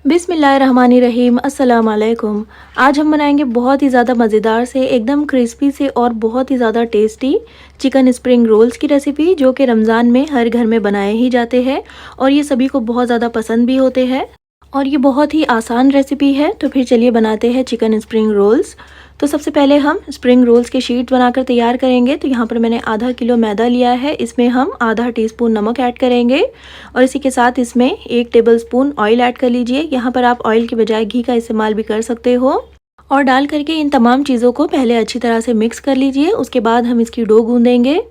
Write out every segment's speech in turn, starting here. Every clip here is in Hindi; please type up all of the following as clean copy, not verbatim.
बिस्मिल्लाहिर्रहमानिर्रहीम अस्सलाम वालेकुम। आज हम बनाएंगे बहुत ही ज़्यादा मज़ेदार से एकदम क्रिस्पी से और बहुत ही ज़्यादा टेस्टी चिकन स्प्रिंग रोल्स की रेसिपी, जो कि रमज़ान में हर घर में बनाए ही जाते हैं और ये सभी को बहुत ज़्यादा पसंद भी होते हैं। और ये बहुत ही आसान रेसिपी है। तो फिर चलिए बनाते हैं चिकन स्प्रिंग रोल्स। तो सबसे पहले हम स्प्रिंग रोल्स के शीट बनाकर तैयार करेंगे। तो यहाँ पर मैंने आधा किलो मैदा लिया है, इसमें हम आधा टीस्पून नमक ऐड करेंगे और इसी के साथ इसमें 1 टेबलस्पून ऑयल ऐड कर लीजिए। यहाँ पर आप ऑयल के बजाय घी का इस्तेमाल भी कर सकते हो। और डाल करके इन तमाम चीज़ों को पहले अच्छी तरह से मिक्स कर लीजिए। उसके बाद हम इसकी डो गूंदेंगे।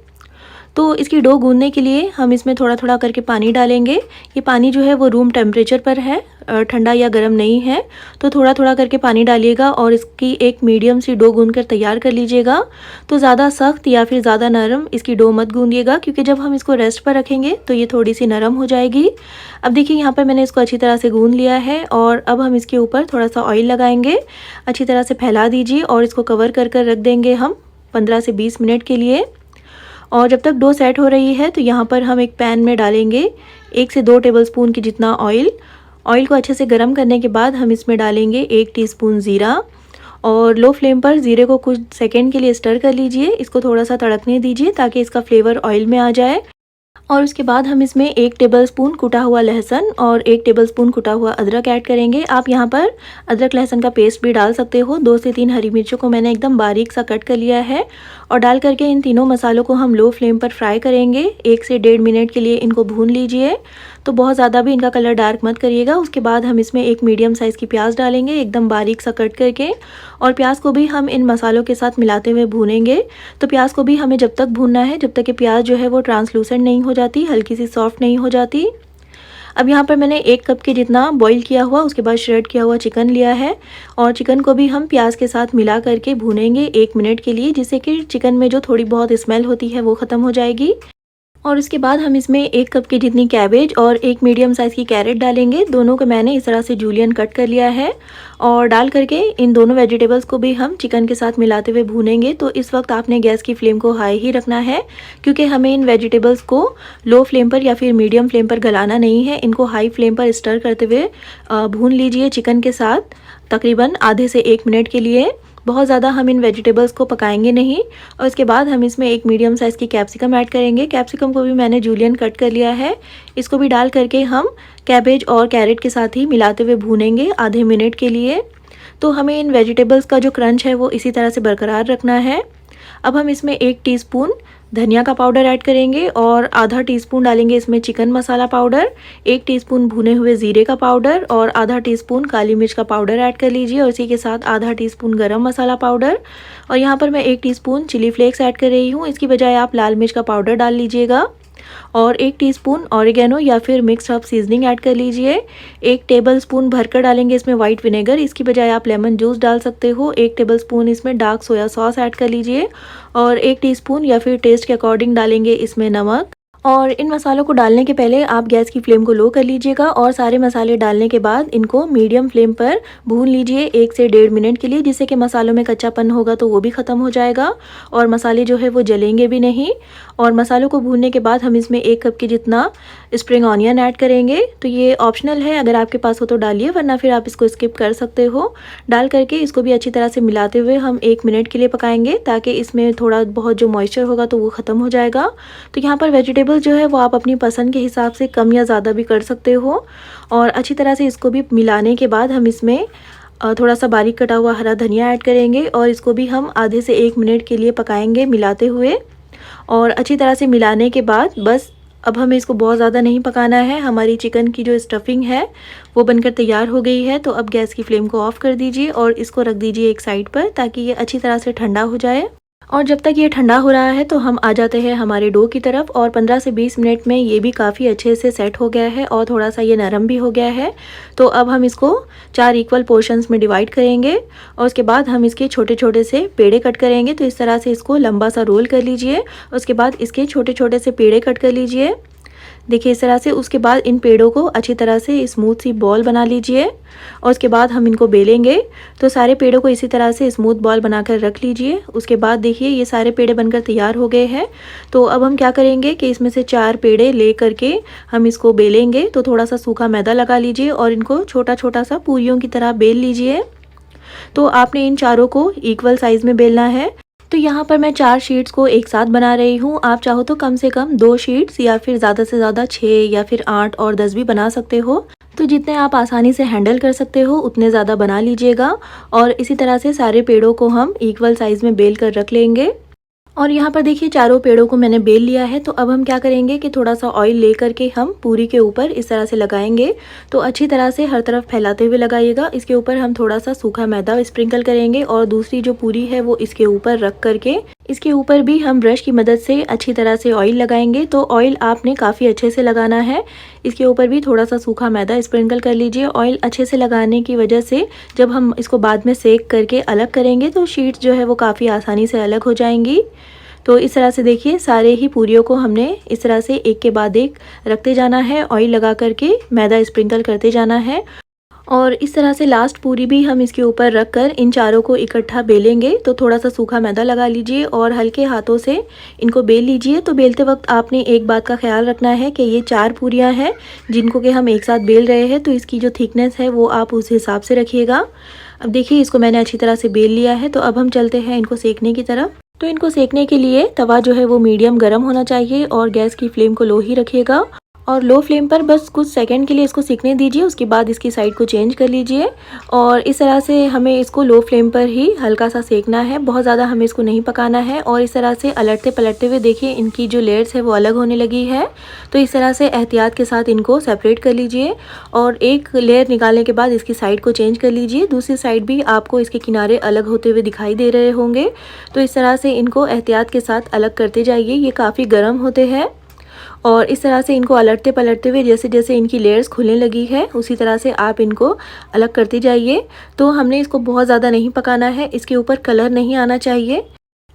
तो इसकी डो गूंदने के लिए हम इसमें थोड़ा थोड़ा करके पानी डालेंगे। ये पानी जो है वो रूम टेम्परेचर पर है, ठंडा या गर्म नहीं है। तो थोड़ा थोड़ा करके पानी डालिएगा और इसकी एक मीडियम सी डो गूंद कर तैयार कर लीजिएगा। तो ज़्यादा सख्त या फिर ज़्यादा नरम इसकी डो मत गूंदिएगा, क्योंकि जब हम इसको रेस्ट पर रखेंगे तो ये थोड़ी सी नरम हो जाएगी। अब देखिए यहाँ पर मैंने इसको अच्छी तरह से गूंद लिया है और अब हम इसके ऊपर थोड़ा सा ऑयल लगाएंगे। अच्छी तरह से फैला दीजिए और इसको कवर कर कर रख देंगे हम 15 से 20 मिनट के लिए। और जब तक डो सेट हो रही है तो यहाँ पर हम एक पैन में डालेंगे 1 से 2 टेबलस्पून की जितना ऑयल। ऑयल को अच्छे से गर्म करने के बाद हम इसमें डालेंगे 1 टीस्पून ज़ीरा और लो फ्लेम पर ज़ीरे को कुछ सेकंड के लिए स्टर कर लीजिए। इसको थोड़ा सा तड़कने दीजिए ताकि इसका फ्लेवर ऑयल में आ जाए। और उसके बाद हम इसमें 1 टेबलस्पून कुटा हुआ लहसुन और 1 टेबलस्पून कुटा हुआ अदरक ऐड करेंगे। आप यहाँ पर अदरक लहसुन का पेस्ट भी डाल सकते हो। 2 से 3 हरी मिर्चों को मैंने एकदम बारीक सा कट कर लिया है और डाल करके इन तीनों मसालों को हम लो फ्लेम पर फ्राई करेंगे। 1 से 1.5 मिनट के लिए इनको भून लीजिए। तो बहुत ज़्यादा भी इनका कलर डार्क मत करिएगा। उसके बाद हम इसमें एक मीडियम साइज़ की प्याज डालेंगे एकदम बारीक सा कट करके, और प्याज को भी हम इन मसालों के साथ मिलाते हुए भूनेंगे। तो प्याज को भी हमें जब तक भूनना है जब तक कि प्याज जो है वो ट्रांसलूसेंट नहीं हो जाती, हल्की सी सॉफ्ट नहीं हो जाती। अब यहाँ पर मैंने 1 कप के जितना बॉईल किया हुआ उसके बाद श्रेड किया हुआ चिकन लिया है और चिकन को भी हम प्याज के साथ मिला करके भूनेंगे 1 मिनट के लिए, जिससे कि चिकन में जो थोड़ी बहुत स्मेल होती है वो ख़त्म हो जाएगी। और उसके बाद हम इसमें 1 कप की जितनी कैबेज और एक मीडियम साइज़ की कैरेट डालेंगे। दोनों को मैंने इस तरह से जूलियन कट कर लिया है और डाल करके इन दोनों वेजिटेबल्स को भी हम चिकन के साथ मिलाते हुए भूनेंगे। तो इस वक्त आपने गैस की फ्लेम को हाई ही रखना है, क्योंकि हमें इन वेजिटेबल्स को लो फ्लेम पर या फिर मीडियम फ्लेम पर गलाना नहीं है। इनको हाई फ्लेम पर स्टर करते हुए भून लीजिए चिकन के साथ तकरीबन आधे से 1 मिनट के लिए। बहुत ज़्यादा हम इन वेजिटेबल्स को पकाएंगे नहीं। और इसके बाद हम इसमें एक मीडियम साइज़ की कैप्सिकम ऐड करेंगे। कैप्सिकम को भी मैंने जूलियन कट कर लिया है। इसको भी डाल करके हम कैबेज और कैरेट के साथ ही मिलाते हुए भूनेंगे आधे मिनट के लिए। तो हमें इन वेजिटेबल्स का जो क्रंच है वो इसी तरह से बरकरार रखना है। अब हम इसमें 1 टीस्पून धनिया का पाउडर ऐड करेंगे और आधा टीस्पून डालेंगे इसमें चिकन मसाला पाउडर, 1 टीस्पून भुने हुए ज़ीरे का पाउडर और आधा टीस्पून काली मिर्च का पाउडर ऐड कर लीजिए और इसी के साथ आधा टीस्पून गरम मसाला पाउडर। और यहाँ पर मैं 1 टीस्पून चिली फ्लेक्स ऐड कर रही हूँ, इसकी बजाय आप लाल मिर्च का पाउडर डाल लीजिएगा। और 1 टीस्पून ऑरिगेनो या फिर मिक्स्ड हर्ब सीजनिंग ऐड कर लीजिए। 1 टेबलस्पून भरकर डालेंगे इसमें वाइट विनेगर, इसकी बजाय आप लेमन जूस डाल सकते हो। 1 टेबलस्पून इसमें डार्क सोया सॉस ऐड कर लीजिए और 1 टीस्पून या फिर टेस्ट के अकॉर्डिंग डालेंगे इसमें नमक। और इन मसालों को डालने के पहले आप गैस की फ्लेम को लो कर लीजिएगा और सारे मसाले डालने के बाद इनको मीडियम फ्लेम पर भून लीजिए 1 से 1.5 मिनट के लिए, जिससे कि मसालों में कच्चापन होगा तो वो भी ख़त्म हो जाएगा और मसाले जो है वो जलेंगे भी नहीं। और मसालों को भूनने के बाद हम इसमें 1 कप की जितना स्प्रिंग ऑनियन ऐड करेंगे। तो ये ऑप्शनल है, अगर आपके पास हो तो डालिए, वरना फिर आप इसको स्किप कर सकते हो। डाल करके इसको भी अच्छी तरह से मिलाते हुए हम 1 मिनट के लिए पकाएंगे, ताकि इसमें थोड़ा बहुत जो मॉइस्चर होगा तो वो ख़त्म हो जाएगा। तो यहाँ पर वेजिटेबल जो है वो आप अपनी पसंद के हिसाब से कम या ज़्यादा भी कर सकते हो। और अच्छी तरह से इसको भी मिलाने के बाद हम इसमें थोड़ा सा बारीक कटा हुआ हरा धनिया ऐड करेंगे और इसको भी हम आधे से 1 मिनट के लिए पकाएंगे मिलाते हुए। और अच्छी तरह से मिलाने के बाद बस अब हमें इसको बहुत ज़्यादा नहीं पकाना है। हमारी चिकन की जो स्टफिंग है वो बनकर तैयार हो गई है। तो अब गैस की फ्लेम को ऑफ़ कर दीजिए और इसको रख दीजिए एक साइड पर, ताकि ये अच्छी तरह से ठंडा हो जाए। और जब तक ये ठंडा हो रहा है तो हम आ जाते हैं हमारे डो की तरफ। और 15 से 20 मिनट में ये भी काफ़ी अच्छे से सेट हो गया है और थोड़ा सा ये नरम भी हो गया है। तो अब हम इसको 4 इक्वल पोर्शंस में डिवाइड करेंगे और उसके बाद हम इसके छोटे छोटे से पेड़े कट करेंगे। तो इस तरह से इसको लंबा सा रोल कर लीजिए, उसके बाद इसके छोटे छोटे से पेड़े कट कर लीजिए। देखिए इस तरह से। उसके बाद इन पेड़ों को अच्छी तरह से स्मूथ सी बॉल बना लीजिए और उसके बाद हम इनको बेलेंगे। तो सारे पेड़ों को इसी तरह से स्मूथ बॉल बनाकर रख लीजिए। उसके बाद देखिए ये सारे पेड़े बनकर तैयार हो गए हैं। तो अब हम क्या करेंगे कि इसमें से 4 पेड़े ले करके हम इसको बेलेंगे। तो थोड़ा सा सूखा मैदा लगा लीजिए और इनको छोटा छोटा सा पूरियों की तरह बेल लीजिए। तो आपने इन चारों को इक्वल साइज़ में बेलना है। तो यहाँ पर मैं 4 शीट्स को एक साथ बना रही हूँ। आप चाहो तो कम से कम 2 शीट्स या फिर ज़्यादा से ज़्यादा 6 या फिर 8 और 10 भी बना सकते हो। तो जितने आप आसानी से हैंडल कर सकते हो उतने ज़्यादा बना लीजिएगा। और इसी तरह से सारे पेड़ों को हम इक्वल साइज़ में बेल कर रख लेंगे। और यहाँ पर देखिए चारों पेड़ों को मैंने बेल लिया है। तो अब हम क्या करेंगे कि थोड़ा सा ऑयल ले करके हम पूरी के ऊपर इस तरह से लगाएंगे। तो अच्छी तरह से हर तरफ फैलाते हुए लगाइएगा। इसके ऊपर हम थोड़ा सा सूखा मैदा स्प्रिंकल करेंगे और दूसरी जो पूरी है वो इसके ऊपर रख करके इसके ऊपर भी हम ब्रश की मदद से अच्छी तरह से ऑयल लगाएंगे। तो ऑयल आपने काफ़ी अच्छे से लगाना है। इसके ऊपर भी थोड़ा सा सूखा मैदा स्प्रिंकल कर लीजिए। ऑयल अच्छे से लगाने की वजह से जब हम इसको बाद में सेक करके अलग करेंगे तो शीट्स जो है वो काफ़ी आसानी से अलग हो जाएंगी। तो इस तरह से देखिए सारे ही पूरियों को हमने इस तरह से एक के बाद एक रखते जाना है, ऑयल लगा करके मैदा स्प्रिंकल करते जाना है। और इस तरह से लास्ट पूरी भी हम इसके ऊपर रख कर इन चारों को इकट्ठा बेलेंगे। तो थोड़ा सा सूखा मैदा लगा लीजिए और हल्के हाथों से इनको बेल लीजिए। तो बेलते वक्त आपने एक बात का ख्याल रखना है कि ये 4 पूरियां हैं जिनको कि हम एक साथ बेल रहे हैं। तो इसकी जो थिकनेस है वो आप उस हिसाब से रखिएगा। अब देखिए इसको मैंने अच्छी तरह से बेल लिया है। तो अब हम चलते हैं इनको सेकने की तरफ। तो इनको सेकने के लिए तवा जो है वो मीडियम गर्म होना चाहिए और गैस की फ्लेम को लो ही रखिएगा और लो फ्लेम पर बस कुछ सेकंड के लिए इसको सेकने दीजिए। उसके बाद इसकी साइड को चेंज कर लीजिए और इस तरह से हमें इसको लो फ्लेम पर ही हल्का सा सेकना है, बहुत ज़्यादा हमें इसको नहीं पकाना है। और इस तरह से अलटते पलटते हुए देखिए इनकी जो लेयर्स है वो अलग होने लगी है। तो इस तरह से एहतियात के साथ इनको सेपरेट कर लीजिए और एक लेयर निकालने के बाद इसकी साइड को चेंज कर लीजिए। दूसरी साइड भी आपको इसके किनारे अलग होते हुए दिखाई दे रहे होंगे। तो इस तरह से इनको एहतियात के साथ अलग करते जाइए। ये काफ़ी गर्म होते हैं और इस तरह से इनको अलटते पलटते हुए जैसे जैसे इनकी लेयर्स खुलने लगी है उसी तरह से आप इनको अलग करते जाइए। तो हमने इसको बहुत ज़्यादा नहीं पकाना है, इसके ऊपर कलर नहीं आना चाहिए।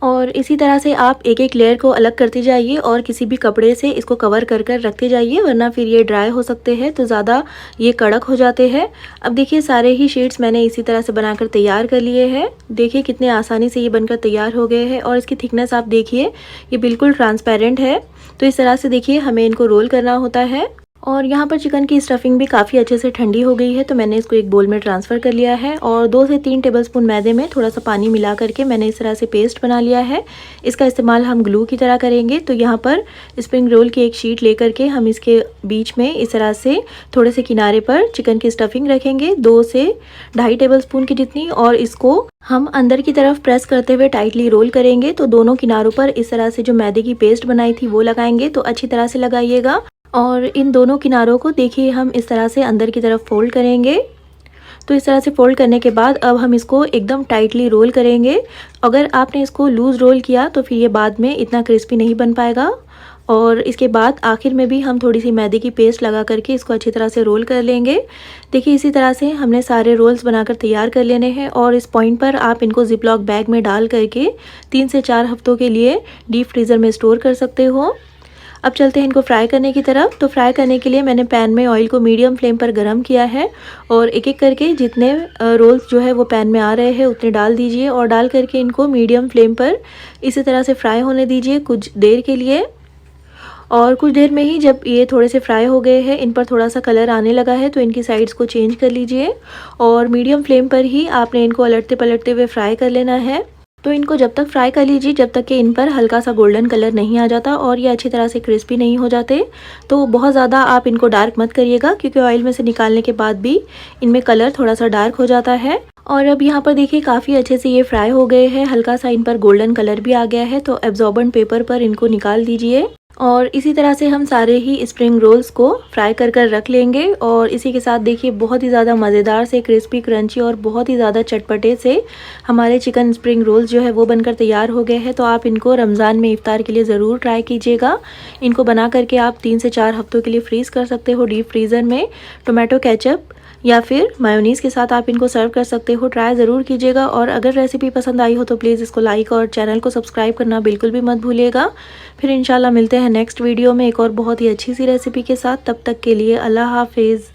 और इसी तरह से आप एक एक लेयर को अलग करते जाइए और किसी भी कपड़े से इसको कवर कर कर रखते जाइए, वरना फिर ये ड्राई हो सकते हैं तो ज़्यादा ये कड़क हो जाते हैं। अब देखिए सारे ही शीट्स मैंने इसी तरह से बनाकर तैयार कर लिए हैं। देखिए कितने आसानी से ये बनकर तैयार हो गए हैं और इसकी थिकनेस आप देखिए ये बिल्कुल ट्रांसपेरेंट है। तो इस तरह से देखिए हमें इनको रोल करना होता है। और यहाँ पर चिकन की स्टफिंग भी काफ़ी अच्छे से ठंडी हो गई है। तो मैंने इसको एक बोल में ट्रांसफ़र कर लिया है और 2 से 3 टेबलस्पून मैदे में थोड़ा सा पानी मिला करके मैंने इस तरह से पेस्ट बना लिया है। इसका इस्तेमाल हम ग्लू की तरह करेंगे। तो यहाँ पर स्प्रिंग रोल की एक शीट लेकर के हम इसके बीच में इस तरह से थोड़े से किनारे पर चिकन की स्टफिंग रखेंगे 2 से 2.5 टेबलस्पून की जितनी, और इसको हम अंदर की तरफ प्रेस करते हुए टाइटली रोल करेंगे। तो दोनों किनारों पर इस तरह से जो मैदे की पेस्ट बनाई थी वो लगाएंगे। तो अच्छी तरह से लगाइएगा और इन दोनों किनारों को देखिए हम इस तरह से अंदर की तरफ फोल्ड करेंगे। तो इस तरह से फोल्ड करने के बाद अब हम इसको एकदम टाइटली रोल करेंगे। अगर आपने इसको लूज़ रोल किया तो फिर ये बाद में इतना क्रिस्पी नहीं बन पाएगा। और इसके बाद आखिर में भी हम थोड़ी सी मैदे की पेस्ट लगा करके इसको अच्छी तरह से रोल कर लेंगे। देखिए इसी तरह से हमने सारे रोल्स बनाकर तैयार कर लेने हैं और इस पॉइंट पर आप इनको जिपलॉक बैग में डाल करके 3 से 4 हफ्तों के लिए डीप फ्रीज़र में स्टोर कर सकते हो। अब चलते हैं इनको फ्राई करने की तरफ। तो फ्राई करने के लिए मैंने पैन में ऑयल को मीडियम फ्लेम पर गरम किया है और एक एक करके जितने रोल्स जो है वो पैन में आ रहे हैं उतने डाल दीजिए और डाल करके इनको मीडियम फ्लेम पर इसी तरह से फ्राई होने दीजिए कुछ देर के लिए। और कुछ देर में ही जब ये थोड़े से फ्राई हो गए हैं, इन पर थोड़ा सा कलर आने लगा है, तो इनकी साइड्स को चेंज कर लीजिए और मीडियम फ्लेम पर ही आपने इनको अलटते पलटते हुए फ्राई कर लेना है। तो इनको जब तक फ्राई कर लीजिए जब तक कि इन पर हल्का सा गोल्डन कलर नहीं आ जाता और ये अच्छी तरह से क्रिस्पी नहीं हो जाते। तो बहुत ज़्यादा आप इनको डार्क मत करिएगा क्योंकि ऑयल में से निकालने के बाद भी इनमें कलर थोड़ा सा डार्क हो जाता है। और अब यहाँ पर देखिए काफ़ी अच्छे से ये फ्राई हो गए हैं, हल्का सा इन पर गोल्डन कलर भी आ गया है। तो एब्जॉर्बेंट पेपर पर इनको निकाल दीजिए और इसी तरह से हम सारे ही स्प्रिंग रोल्स को फ्राई कर कर रख लेंगे। और इसी के साथ देखिए बहुत ही ज़्यादा मज़ेदार से क्रिस्पी क्रंची और बहुत ही ज़्यादा चटपटे से हमारे चिकन स्प्रिंग रोल्स जो है वो बनकर तैयार हो गए हैं। तो आप इनको रमज़ान में इफ्तार के लिए ज़रूर ट्राई कीजिएगा। इनको बना करके आप 3 से 4 हफ्तों के लिए फ्रीज़ कर सकते हो डीप फ्रीज़र में। टोमेटो केचप या फिर मायोनीज़ के साथ आप इनको सर्व कर सकते हो। ट्राई ज़रूर कीजिएगा और अगर रेसिपी पसंद आई हो तो प्लीज़ इसको लाइक और चैनल को सब्सक्राइब करना बिल्कुल भी मत भूलिएगा। फिर इंशाल्लाह मिलते हैं नेक्स्ट वीडियो में एक और बहुत ही अच्छी सी रेसिपी के साथ। तब तक के लिए अल्लाह हाफिज़।